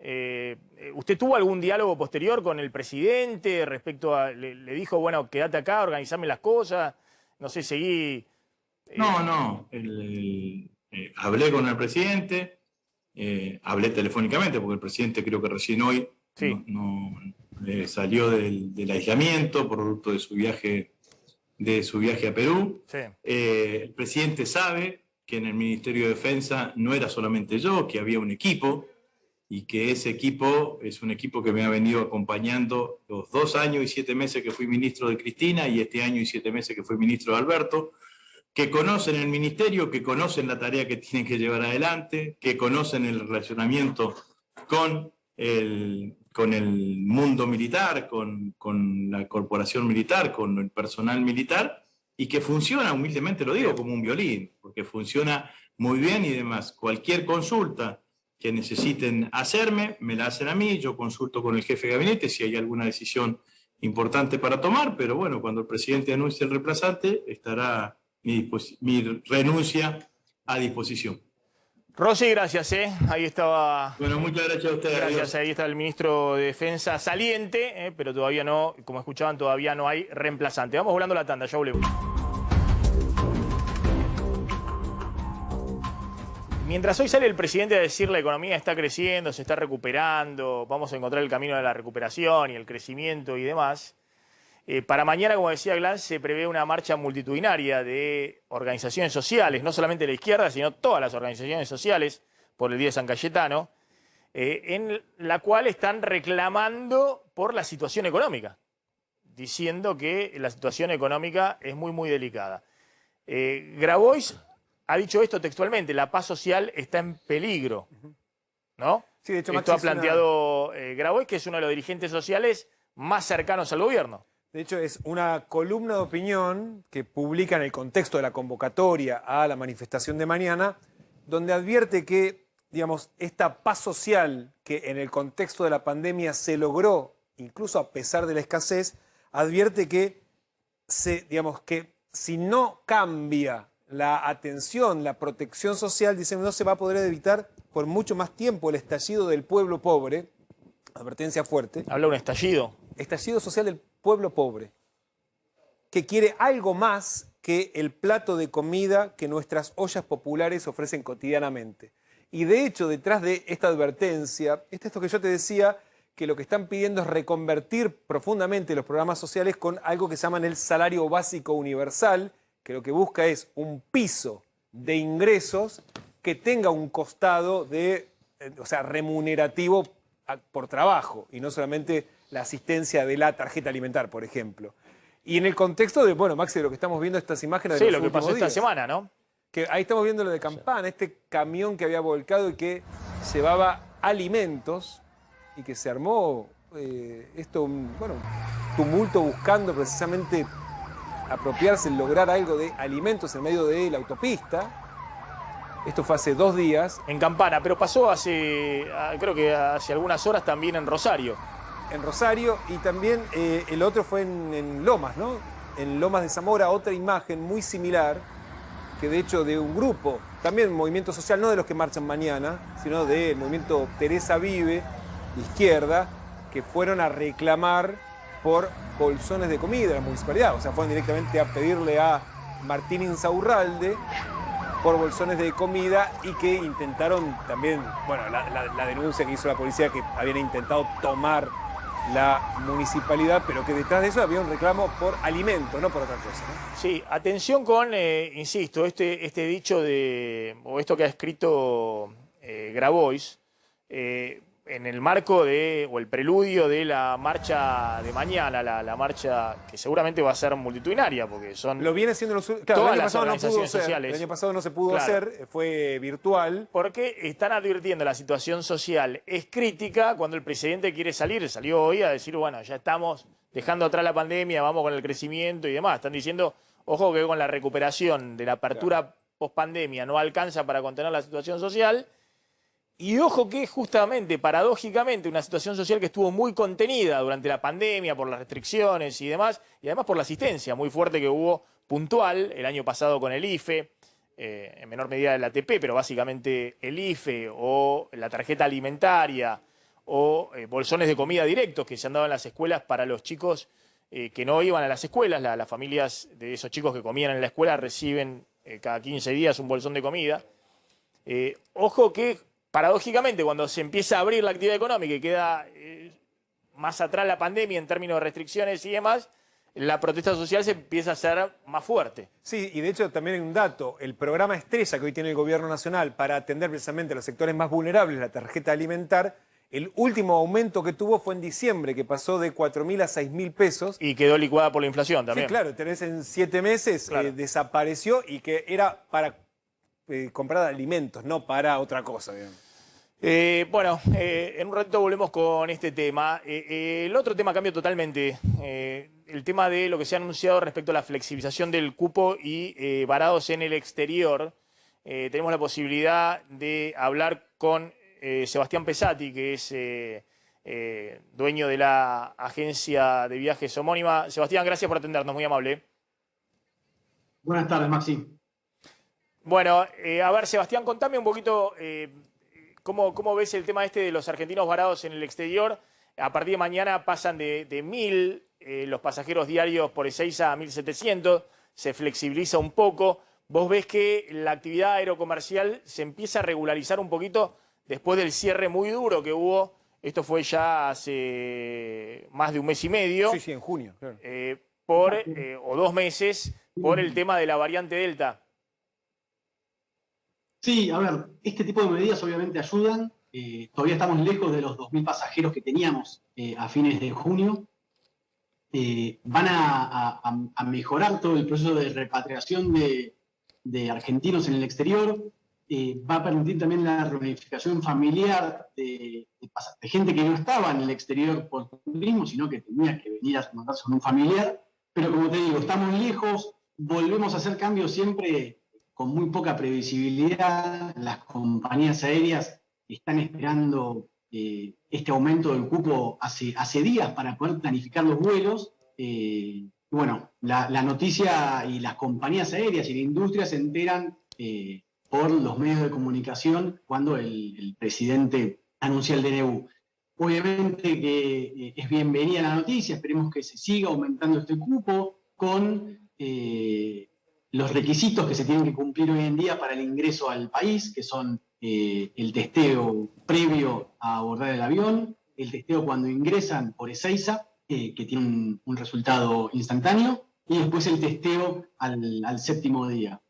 ¿Usted tuvo algún diálogo posterior con el presidente respecto a, le dijo, bueno, quédate acá, organizame las cosas, no sé, seguí? No, hablé con el presidente, hablé telefónicamente, porque el presidente creo que recién hoy Sí. salió del aislamiento producto de su viaje a Perú. Sí. El presidente sabe que en el Ministerio de Defensa no era solamente yo, que había un equipo, y que ese equipo es un equipo que me ha venido acompañando los 2 años y 7 meses que fui ministro de Cristina y este año y 7 meses que fui ministro de Alberto, que conocen el ministerio, que conocen la tarea que tienen que llevar adelante, que conocen el relacionamiento con el mundo militar, con la corporación militar, con el personal militar, y que funciona, humildemente lo digo, como un violín, porque funciona muy bien y demás. Cualquier consulta que necesiten hacerme, me la hacen a mí, yo consulto con el jefe de gabinete si hay alguna decisión importante para tomar, pero bueno, cuando el presidente anuncie el reemplazante, estará mi renuncia a disposición. Rossi, gracias, ahí estaba. Bueno, muchas gracias a ustedes. Gracias, Adiós. ahí está el ministro de Defensa saliente, pero todavía no, como escuchaban, todavía no hay reemplazante. Vamos volando la tanda, ya volvemos. Mientras hoy sale el presidente a decir la economía está creciendo, se está recuperando, vamos a encontrar el camino de la recuperación y el crecimiento y demás, para mañana, como decía Glan, se prevé una marcha multitudinaria de organizaciones sociales, no solamente de la izquierda, sino todas las organizaciones sociales, por el Día de San Cayetano, en la cual están reclamando por la situación económica, diciendo que la situación económica es muy, muy delicada. Grabois ha dicho esto textualmente: la paz social está en peligro, ¿no? Sí, de hecho, esto Maxi, ha planteado Grabois, que es uno de los dirigentes sociales más cercanos al gobierno. De hecho, es una columna de opinión que publica en el contexto de la convocatoria a la manifestación de mañana, donde advierte que, digamos, esta paz social que en el contexto de la pandemia se logró, incluso a pesar de la escasez, advierte que, digamos, que si no cambia la atención, la protección social, dicen, no se va a poder evitar por mucho más tiempo el estallido del pueblo pobre. Advertencia fuerte. Habla un estallido. Estallido social del pueblo pobre, que quiere algo más que el plato de comida que nuestras ollas populares ofrecen cotidianamente. Y de hecho, detrás de esta advertencia, esto que yo te decía, que lo que están pidiendo es reconvertir profundamente los programas sociales con algo que se llaman el salario básico universal, que lo que busca es un piso de ingresos que tenga un costado remunerativo por trabajo, y no solamente la asistencia de la tarjeta alimentar, por ejemplo. Y en el contexto de, bueno, Maxi, de lo que estamos viendo estas imágenes de Sí, los lo que pasó últimos esta días. semana, ¿no? Que ahí estamos viendo lo de Campana, este camión que había volcado y que llevaba alimentos y que se armó un tumulto buscando precisamente apropiarse, lograr algo de alimentos en medio de la autopista. Esto fue hace 2 días. En Campana, pero pasó creo que hace algunas horas también en Rosario. En Rosario, y también el otro fue en Lomas, ¿no? En Lomas de Zamora, otra imagen muy similar, que de hecho de un grupo, también movimiento social, no de los que marchan mañana, sino del movimiento Teresa Vive, izquierda, que fueron a reclamar por bolsones de comida de la municipalidad. O sea, fueron directamente a pedirle a Martín Insaurralde por bolsones de comida, y que intentaron también, bueno, la denuncia que hizo la policía, que habían intentado tomar la municipalidad, pero que detrás de eso había un reclamo por alimentos, no por otra cosa, ¿no? Sí, atención con, insisto, este dicho o esto que ha escrito Grabois. en el marco o el preludio de la marcha de mañana, la marcha que seguramente va a ser multitudinaria, porque son Lo viene siendo todas el año las pasado no pudo organizaciones ser. sociales. El año pasado no se pudo Claro. hacer, fue virtual. Porque están advirtiendo la situación social es crítica cuando el presidente quiere salir. Salió hoy a decir, bueno, ya estamos dejando atrás la pandemia, vamos con el crecimiento y demás. Están diciendo, ojo que con la recuperación de la apertura post-pandemia no alcanza para contener la situación social. Y ojo que justamente, paradójicamente, una situación social que estuvo muy contenida durante la pandemia por las restricciones y demás, y además por la asistencia muy fuerte que hubo puntual el año pasado con el IFE, en menor medida el ATP, pero básicamente el IFE o la tarjeta alimentaria o bolsones de comida directos que se han dado en las escuelas para los chicos que no iban a las escuelas. Las familias de esos chicos que comían en la escuela reciben cada 15 días un bolsón de comida. Ojo que, paradójicamente, cuando se empieza a abrir la actividad económica y queda más atrás la pandemia en términos de restricciones y demás, la protesta social se empieza a hacer más fuerte. Sí, y de hecho también hay un dato. El programa estrella que hoy tiene el Gobierno Nacional para atender precisamente a los sectores más vulnerables, la tarjeta alimentar, el último aumento que tuvo fue en diciembre, que pasó de 4.000 a 6.000 pesos. Y quedó licuada por la inflación también. Sí, claro, tenés en 7 meses, Claro. desapareció y que era para comprar alimentos, no para otra cosa, digamos. Bueno, en un ratito volvemos con este tema. El otro tema cambia totalmente. El tema de lo que se ha anunciado respecto a la flexibilización del cupo y varados en el exterior. Tenemos la posibilidad de hablar con Sebastián Pesati, que es dueño de la agencia de viajes homónima. Sebastián, gracias por atendernos, muy amable. Buenas tardes, Maxi. Bueno, a ver, Sebastián, contame un poquito cómo ves el tema este de los argentinos varados en el exterior. A partir de mañana pasan de 1.000 los pasajeros diarios por Ezeiza a 1.700, se flexibiliza un poco. ¿Vos ves que la actividad aerocomercial se empieza a regularizar un poquito después del cierre muy duro que hubo? Esto fue ya hace más de un mes y medio. Sí, en junio, claro. O 2 meses, por el tema de la variante Delta. Sí, a ver, este tipo de medidas obviamente ayudan. Todavía estamos lejos de los 2.000 pasajeros que teníamos a fines de junio. Van a mejorar todo el proceso de repatriación de argentinos en el exterior. Va a permitir también la reunificación familiar de gente que no estaba en el exterior por turismo, sino que tenía que venir a encontrarse con un familiar. Pero como te digo, estamos lejos, volvemos a hacer cambios siempre con muy poca previsibilidad. Las compañías aéreas están esperando este aumento del cupo hace días para poder planificar los vuelos. Bueno, la noticia y las compañías aéreas y la industria se enteran por los medios de comunicación cuando el presidente anuncia el DNU. Obviamente que es bienvenida la noticia, esperemos que se siga aumentando este cupo con los requisitos que se tienen que cumplir hoy en día para el ingreso al país, que son el testeo previo a abordar el avión, el testeo cuando ingresan por Ezeiza, que tiene un resultado instantáneo, y después el testeo al 7º día.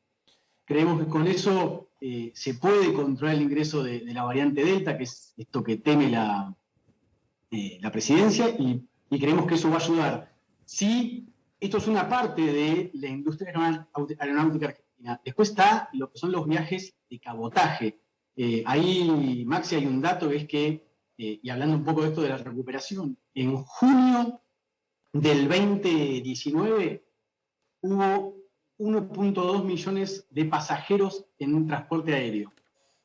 Creemos que con eso se puede controlar el ingreso de la variante Delta, que es esto que teme la presidencia, y creemos que eso va a ayudar. Sí, esto es una parte de la industria aeronáutica argentina. Después está lo que son los viajes de cabotaje. Ahí, Maxi, hay un dato que es que, y hablando un poco de esto de la recuperación, en junio del 2019 hubo 1.2 millones de pasajeros en un transporte aéreo.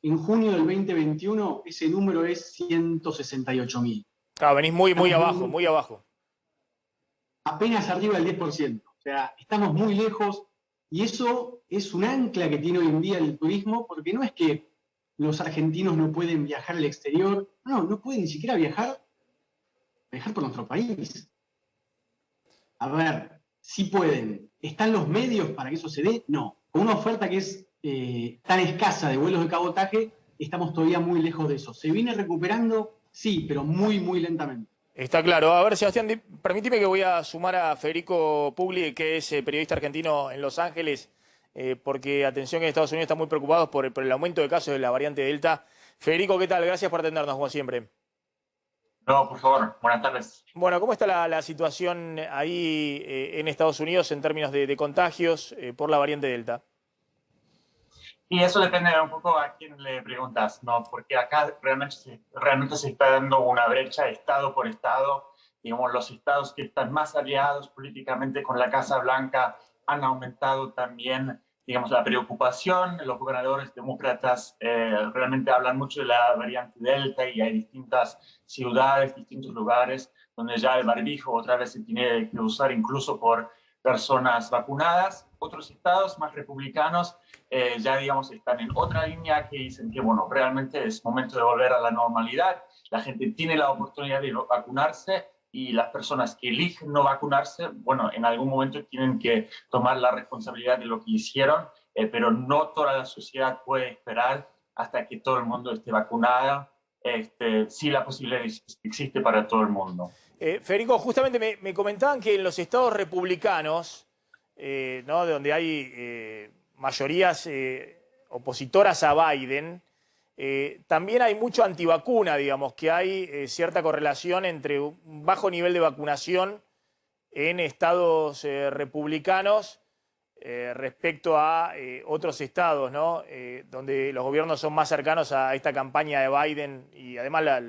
En junio del 2021 ese número es 168.000. Claro, venís muy abajo, muy abajo. Apenas arriba del 10%. O sea, estamos muy lejos y eso es un ancla que tiene hoy en día el turismo, porque no es que los argentinos no pueden viajar al exterior, no pueden ni siquiera viajar por nuestro país. A ver, sí pueden. ¿Están los medios para que eso se dé? No. Con una oferta que es tan escasa de vuelos de cabotaje, estamos todavía muy lejos de eso. ¿Se viene recuperando? Sí, pero muy, muy lentamente. Está claro. A ver, Sebastián, permíteme que voy a sumar a Federico Pugli, que es periodista argentino en Los Ángeles, porque, atención, que en Estados Unidos están muy preocupados por el aumento de casos de la variante Delta. Federico, ¿qué tal? Gracias por atendernos, como siempre. No, por favor, buenas tardes. Bueno, ¿cómo está la situación ahí en Estados Unidos en términos de contagios por la variante Delta? Y eso depende un poco a quién le preguntas, ¿no? Porque acá realmente se está dando una brecha estado por estado. Digamos, los estados que están más aliados políticamente con la Casa Blanca han aumentado también, digamos, la preocupación. Los gobernadores demócratas realmente hablan mucho de la variante Delta y hay distintas ciudades, distintos lugares donde ya el barbijo otra vez se tiene que usar incluso por personas vacunadas. Otros estados más republicanos ya, digamos, están en otra línea que dicen que, bueno, realmente es momento de volver a la normalidad. La gente tiene la oportunidad de vacunarse y las personas que eligen no vacunarse, bueno, en algún momento tienen que tomar la responsabilidad de lo que hicieron, pero no toda la sociedad puede esperar hasta que todo el mundo esté vacunado. Sí, la posibilidad existe para todo el mundo. Federico, justamente me comentaban que en los estados republicanos, ¿no? De donde hay mayorías opositoras a Biden, también hay mucho antivacuna, digamos, que hay cierta correlación entre un bajo nivel de vacunación en estados republicanos respecto a otros estados, ¿no? Donde los gobiernos son más cercanos a esta campaña de Biden y además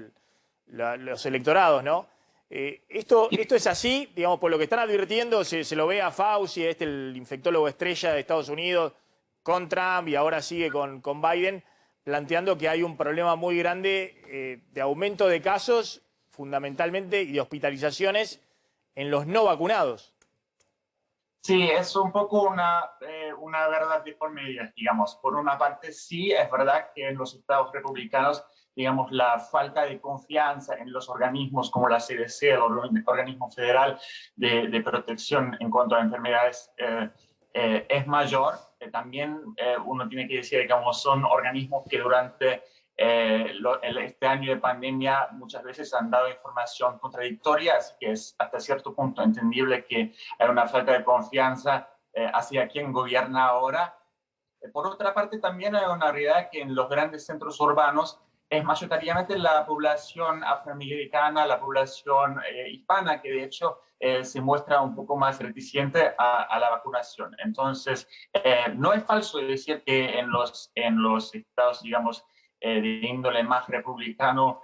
los electorados, ¿no? Esto es así, digamos, por lo que están advirtiendo, se lo ve a Fauci, el infectólogo estrella de Estados Unidos, con Trump y ahora sigue con Biden, planteando que hay un problema muy grande de aumento de casos, fundamentalmente, y de hospitalizaciones en los no vacunados. Sí, es un poco una verdad de por medio, digamos. Por una parte, sí, es verdad que en los estados republicanos, digamos, la falta de confianza en los organismos como la CDC, el organismo federal de protección en cuanto a enfermedades, es mayor. También uno tiene que decir, digamos, son organismos que durante este año de pandemia muchas veces han dado información contradictoria, así que es hasta cierto punto entendible que hay una falta de confianza hacia quien gobierna ahora. Por otra parte, también hay una realidad que en los grandes centros urbanos es mayoritariamente la población afroamericana, la población hispana, que de hecho se muestra un poco más reticente a la vacunación. Entonces, no es falso decir que en los estados, digamos, de índole más republicano,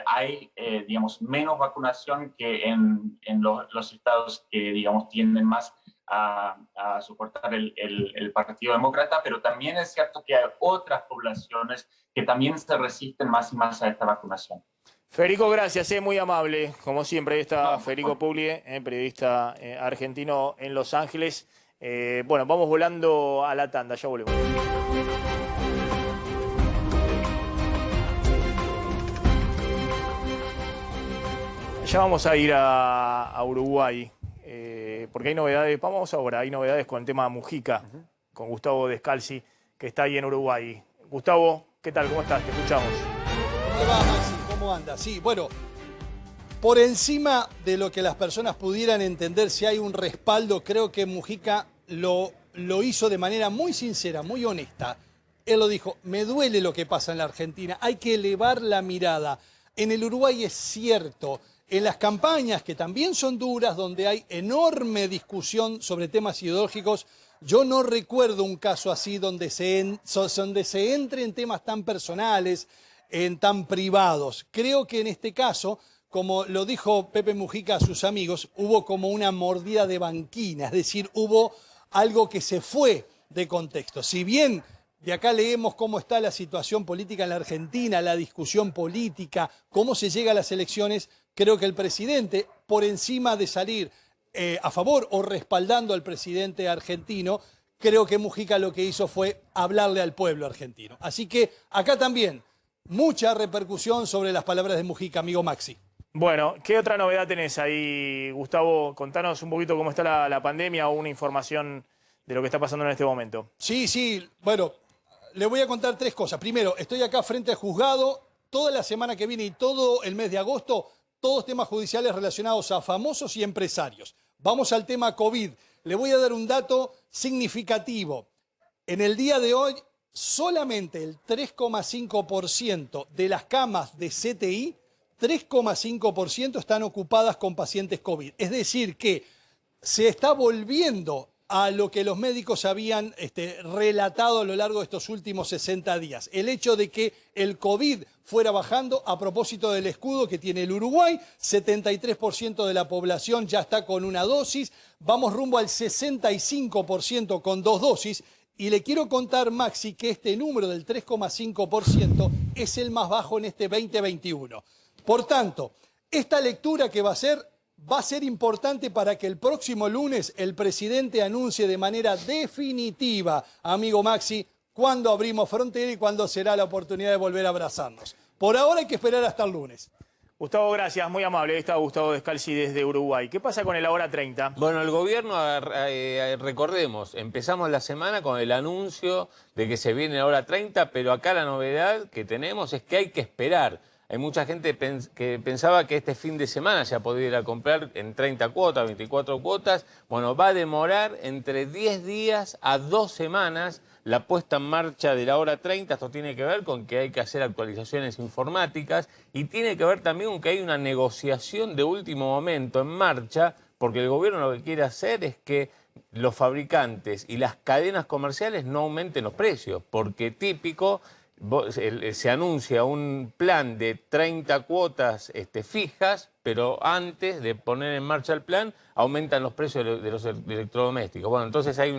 hay, digamos, menos vacunación que en los estados que, digamos, tienden más a soportar el Partido Demócrata, pero también es cierto que hay otras poblaciones que también se resisten más y más a esta vacunación. Federico, gracias, muy amable. Como siempre, ahí está Federico Puglie, periodista argentino en Los Ángeles. Bueno, vamos volando a la tanda, ya volvemos. Ya vamos a ir a Uruguay, porque hay novedades. Vamos ahora, hay novedades con el tema Mujica, con Gustavo Descalzi, que está ahí en Uruguay. Gustavo, ¿qué tal? ¿Cómo estás? Te escuchamos. ¿Cómo le va, Maxi? ¿Cómo anda? Sí, bueno, por encima de lo que las personas pudieran entender, si hay un respaldo, creo que Mujica lo hizo de manera muy sincera, muy honesta. Él lo dijo, me duele lo que pasa en la Argentina, hay que elevar la mirada. En el Uruguay es cierto, en las campañas que también son duras, donde hay enorme discusión sobre temas ideológicos, yo no recuerdo un caso así donde se entre en temas tan personales, tan privados. Creo que en este caso, como lo dijo Pepe Mujica a sus amigos, hubo como una mordida de banquina, es decir, hubo algo que se fue de contexto. Si bien de acá leemos cómo está la situación política en la Argentina, la discusión política, cómo se llega a las elecciones, creo que el presidente, por encima de salir a favor o respaldando al presidente argentino, creo que Mujica lo que hizo fue hablarle al pueblo argentino. Así que acá también, mucha repercusión sobre las palabras de Mujica, amigo Maxi. Bueno, ¿qué otra novedad tenés ahí, Gustavo? Contanos un poquito cómo está la pandemia o una información de lo que está pasando en este momento. Sí, bueno, le voy a contar tres cosas. Primero, estoy acá frente al juzgado toda la semana que viene y todo el mes de agosto, todos temas judiciales relacionados a famosos y empresarios. Vamos al tema COVID. Le voy a dar un dato significativo. En el día de hoy, solamente el 3,5% de las camas de CTI 3,5% están ocupadas con pacientes COVID. Es decir, que se está volviendo a lo que los médicos habían relatado a lo largo de estos últimos 60 días. El hecho de que el COVID fuera bajando, a propósito del escudo que tiene el Uruguay, 73% de la población ya está con una dosis, vamos rumbo al 65% con 2 dosis, y le quiero contar, Maxi, que este número del 3,5% es el más bajo en este 2021. Por tanto, esta lectura que va a ser importante para que el próximo lunes el presidente anuncie de manera definitiva, amigo Maxi, cuándo abrimos frontera y cuándo será la oportunidad de volver a abrazarnos. Por ahora hay que esperar hasta el lunes. Gustavo, gracias, muy amable. Ahí está Gustavo Descalzi desde Uruguay. ¿Qué pasa con el Ahora 30? Bueno, el gobierno, recordemos, empezamos la semana con el anuncio de que se viene la Hora 30, pero acá la novedad que tenemos es que hay que esperar. Hay mucha gente que pensaba que este fin de semana se podía ir a comprar en 30 cuotas, 24 cuotas. Bueno, va a demorar entre 10 días a 2 semanas la puesta en marcha de la Hora 30. Esto tiene que ver con que hay que hacer actualizaciones informáticas y tiene que ver también con que hay una negociación de último momento en marcha, porque el gobierno lo que quiere hacer es que los fabricantes y las cadenas comerciales no aumenten los precios, porque típico... se anuncia un plan de 30 cuotas fijas, pero antes de poner en marcha el plan aumentan los precios de los electrodomésticos. Bueno, entonces hay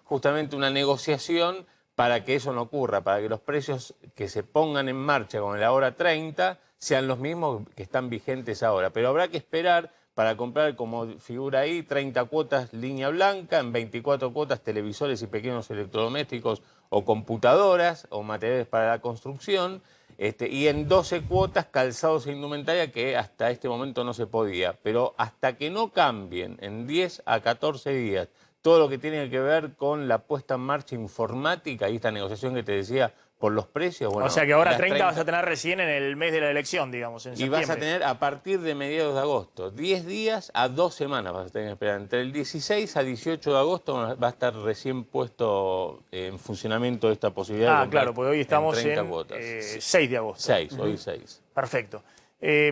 justamente una negociación para que eso no ocurra, para que los precios que se pongan en marcha con la Hora 30 sean los mismos que están vigentes ahora. Pero habrá que esperar para comprar, como figura ahí, 30 cuotas línea blanca, en 24 cuotas televisores y pequeños electrodomésticos o computadoras o materiales para la construcción, y en 12 cuotas calzados e indumentaria, que hasta este momento no se podía. Pero hasta que no cambien en 10 a 14 días todo lo que tiene que ver con la puesta en marcha informática y esta negociación que te decía por los precios. Bueno, o sea que ahora 30 vas a tener recién en el mes de la elección, digamos, en septiembre. Y vas a tener a partir de mediados de agosto, 10 días a 2 semanas vas a tener que esperar. Entre el 16 a 18 de agosto va a estar recién puesto en funcionamiento esta posibilidad. Ah, claro, porque hoy estamos en 6 de agosto. 6, hoy 6. Perfecto.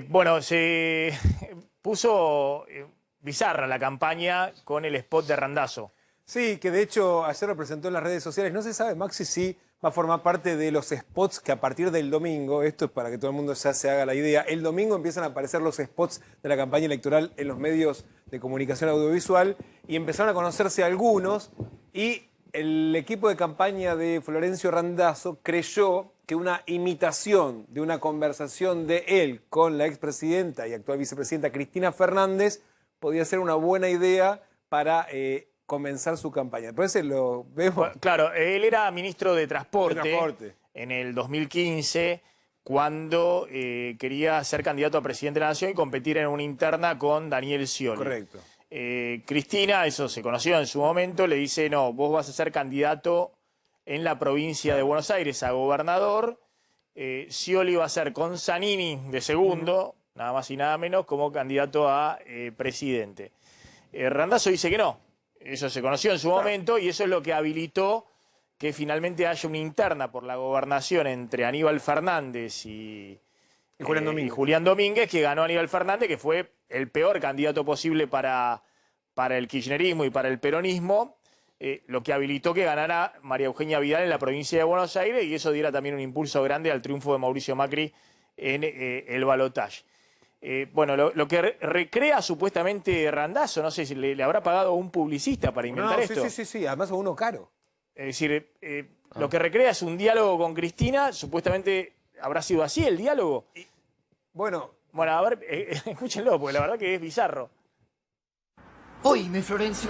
Bueno, se puso bizarra la campaña con el spot de Randazzo. Sí, que de hecho ayer lo presentó en las redes sociales. No se sabe, Maxi, si va a formar parte de los spots que a partir del domingo, esto es para que todo el mundo ya se haga la idea, el domingo empiezan a aparecer los spots de la campaña electoral en los medios de comunicación audiovisual y empezaron a conocerse algunos y el equipo de campaña de Florencio Randazzo creyó que una imitación de una conversación de él con la expresidenta y actual vicepresidenta Cristina Fernández podía ser una buena idea para comenzar su campaña. Después lo vemos. Claro, él era ministro de Transporte en el 2015, cuando quería ser candidato a presidente de la Nación y competir en una interna con Daniel Scioli. Correcto. Cristina, eso se conoció en su momento, le dice, no, vos vas a ser candidato en la provincia de Buenos Aires a gobernador. Scioli va a ser con Zanini de segundo, nada más y nada menos, como candidato a presidente. Randazzo dice que no. Eso se conoció en su momento y eso es lo que habilitó que finalmente haya una interna por la gobernación entre Aníbal Fernández y Julián Domínguez, que ganó Aníbal Fernández, que fue el peor candidato posible para el kirchnerismo y para el peronismo, lo que habilitó que ganara María Eugenia Vidal en la provincia de Buenos Aires y eso diera también un impulso grande al triunfo de Mauricio Macri en el balotaje. Bueno, lo que recrea supuestamente Randazzo, no sé si le habrá pagado un publicista para inventar esto. Sí, además a uno caro. Es decir, lo que recrea es un diálogo con Cristina, supuestamente habrá sido así el diálogo. Bueno, a ver, escúchenlo, porque la verdad que es bizarro. Oíme, Florencio,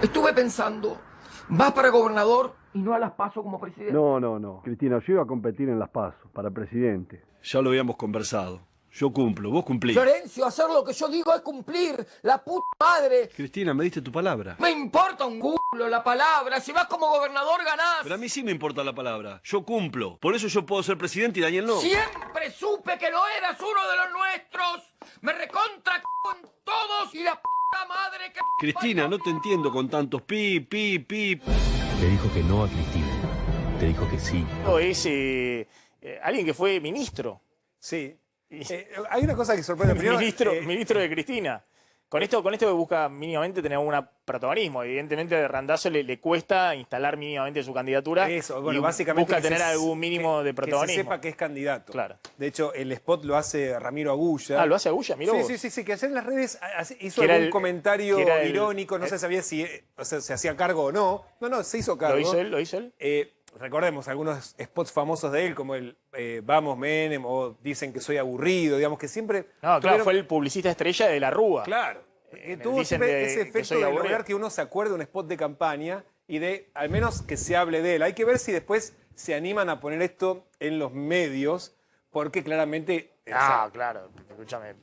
estuve pensando, vas para gobernador y no a las PASO como presidente. No, Cristina, yo iba a competir en las PASO para presidente. Ya lo habíamos conversado. Yo cumplo, vos cumplís. Florencio, hacer lo que yo digo es cumplir. La puta madre. Cristina, me diste tu palabra. Me importa un culo la palabra. Si vas como gobernador, ganás. Pero a mí sí me importa la palabra. Yo cumplo. Por eso yo puedo ser presidente y Daniel no. Siempre supe que no eras uno de los nuestros. Me recontra con todos y la puta madre que... Cristina, no te entiendo con tantos pip. Te dijo que no a Cristina. Te dijo que sí. Es alguien que fue ministro. Sí. Hay una cosa que sorprende. Primero, ministro de Cristina. Con esto busca mínimamente tener un protagonismo. Evidentemente a Randazzo le cuesta instalar mínimamente su candidatura. Eso, bueno, y básicamente busca tener algún mínimo de protagonismo. Que se sepa que es candidato. Claro. De hecho, el spot lo hace Ramiro Agulla. Ah, ¿lo hace Agulla? Mirá vos. Sí, que ayer en las redes hizo algún comentario irónico, no se sabía si se hacía cargo o no. No, se hizo cargo. ¿Lo hizo él? Recordemos algunos spots famosos de él, como el Vamos Menem, o Dicen que soy aburrido, digamos que siempre... No, claro, fue el publicista estrella de La Rúa. Claro. Tuvo ese efecto de lograr que uno se acuerde de un spot de campaña y de, al menos, que se hable de él. Hay que ver si después se animan a poner esto en los medios, porque claramente... Claro, escúchame.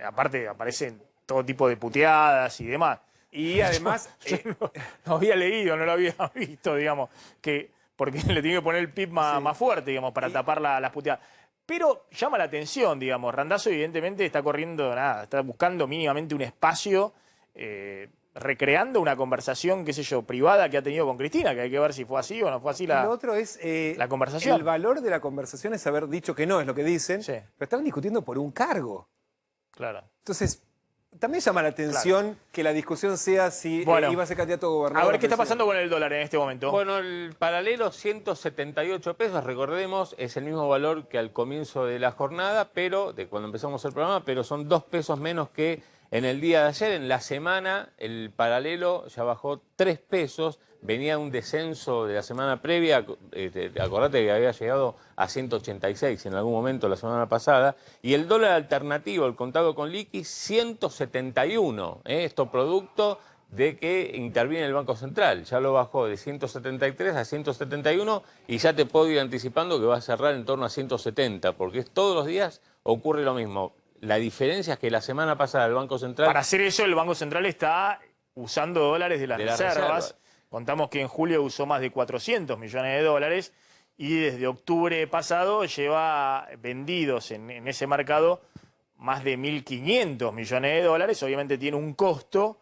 Aparte aparecen todo tipo de puteadas y demás. Y además... Yo no había leído, no lo había visto, digamos, porque le tiene que poner el pip más fuerte, digamos, para tapar las puteadas. Pero llama la atención, digamos. Randazzo evidentemente está corriendo, está buscando mínimamente un espacio, recreando una conversación, qué sé yo, privada que ha tenido con Cristina, que hay que ver si fue así o no fue así Lo otro es la conversación. El valor de la conversación es haber dicho que no, es lo que dicen, pero estaban discutiendo por un cargo. Claro. Entonces... También llama la atención que la discusión sea si iba a ser candidato a gobernador. A ver, ¿qué está pasando con el dólar en este momento? Bueno, el paralelo 178 pesos, recordemos, es el mismo valor que al comienzo de la jornada, pero de cuando empezamos el programa, pero son 2 pesos menos que en el día de ayer. En la semana el paralelo ya bajó 3 pesos, venía un descenso de la semana previa, acordate que había llegado a 186 en algún momento la semana pasada, y el dólar alternativo, el contado con liqui, 171, esto producto de que interviene el Banco Central, ya lo bajó de 173 a 171 y ya te puedo ir anticipando que va a cerrar en torno a 170, porque todos los días ocurre lo mismo. La diferencia es que la semana pasada el Banco Central... Para hacer eso, el Banco Central está usando dólares de las reservas. Contamos que en julio usó más de 400 millones de dólares y desde octubre pasado lleva vendidos en ese mercado más de 1.500 millones de dólares. Obviamente tiene un costo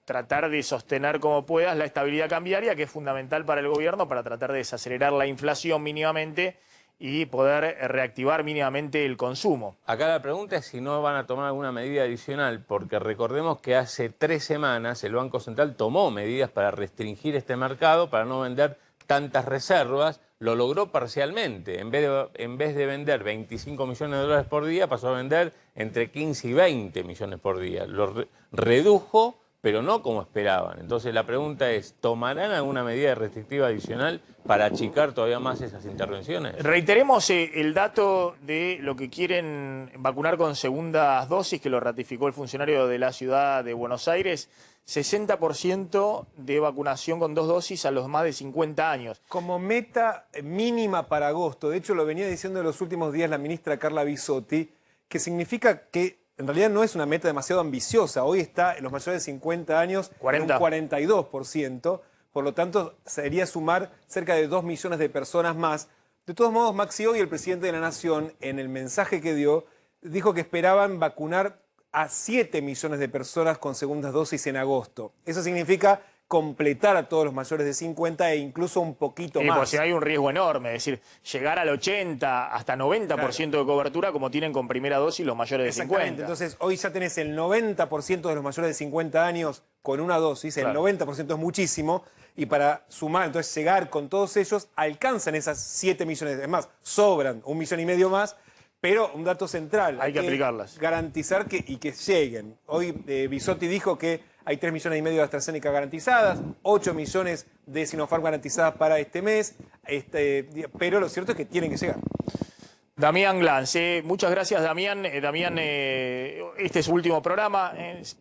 tratar de sostener como puedas la estabilidad cambiaria, que es fundamental para el gobierno para tratar de desacelerar la inflación mínimamente y poder reactivar mínimamente el consumo. Acá la pregunta es si no van a tomar alguna medida adicional, porque recordemos que hace 3 semanas el Banco Central tomó medidas para restringir este mercado, para no vender tantas reservas, lo logró parcialmente. En vez de vender 25 millones de dólares por día, pasó a vender entre 15 y 20 millones por día. Lo redujo, pero no como esperaban. Entonces la pregunta es, ¿tomarán alguna medida restrictiva adicional para achicar todavía más esas intervenciones? Reiteremos el dato de lo que quieren vacunar con segundas dosis, que lo ratificó el funcionario de la ciudad de Buenos Aires. 60% de vacunación con 2 dosis a los más de 50 años. Como meta mínima para agosto, de hecho lo venía diciendo en los últimos días la ministra Carla Bisotti, que significa que en realidad no es una meta demasiado ambiciosa. Hoy está en los mayores de 50 años en un 42%, por lo tanto sería sumar cerca de 2 millones de personas más. De todos modos, Maxi, hoy el presidente de la Nación, en el mensaje que dio, dijo que esperaban vacunar a 7 millones de personas con segundas dosis en agosto. Eso significa completar a todos los mayores de 50 e incluso un poquito más. Pues si hay un riesgo enorme, es decir, llegar al 80 hasta 90% de cobertura como tienen con primera dosis los mayores de 50. Entonces hoy ya tenés el 90% de los mayores de 50 años con una dosis, el 90% es muchísimo, y para sumar, entonces llegar con todos ellos, alcanzan esas 7 millones, es más, sobran 1,5 millones más. Pero un dato central, hay que aplicarlas. Garantizar que lleguen. Hoy Bisotti dijo que hay 3,5 millones de AstraZeneca garantizadas, 8 millones de Sinopharm garantizadas para este mes, pero lo cierto es que tienen que llegar. Damián Glantz, muchas gracias Damián. Damián, este es su último programa,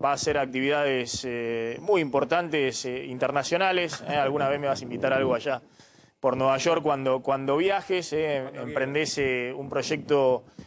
va a hacer actividades muy importantes internacionales. Alguna vez me vas a invitar a algo allá por Nueva York cuando viajes, emprendés un proyecto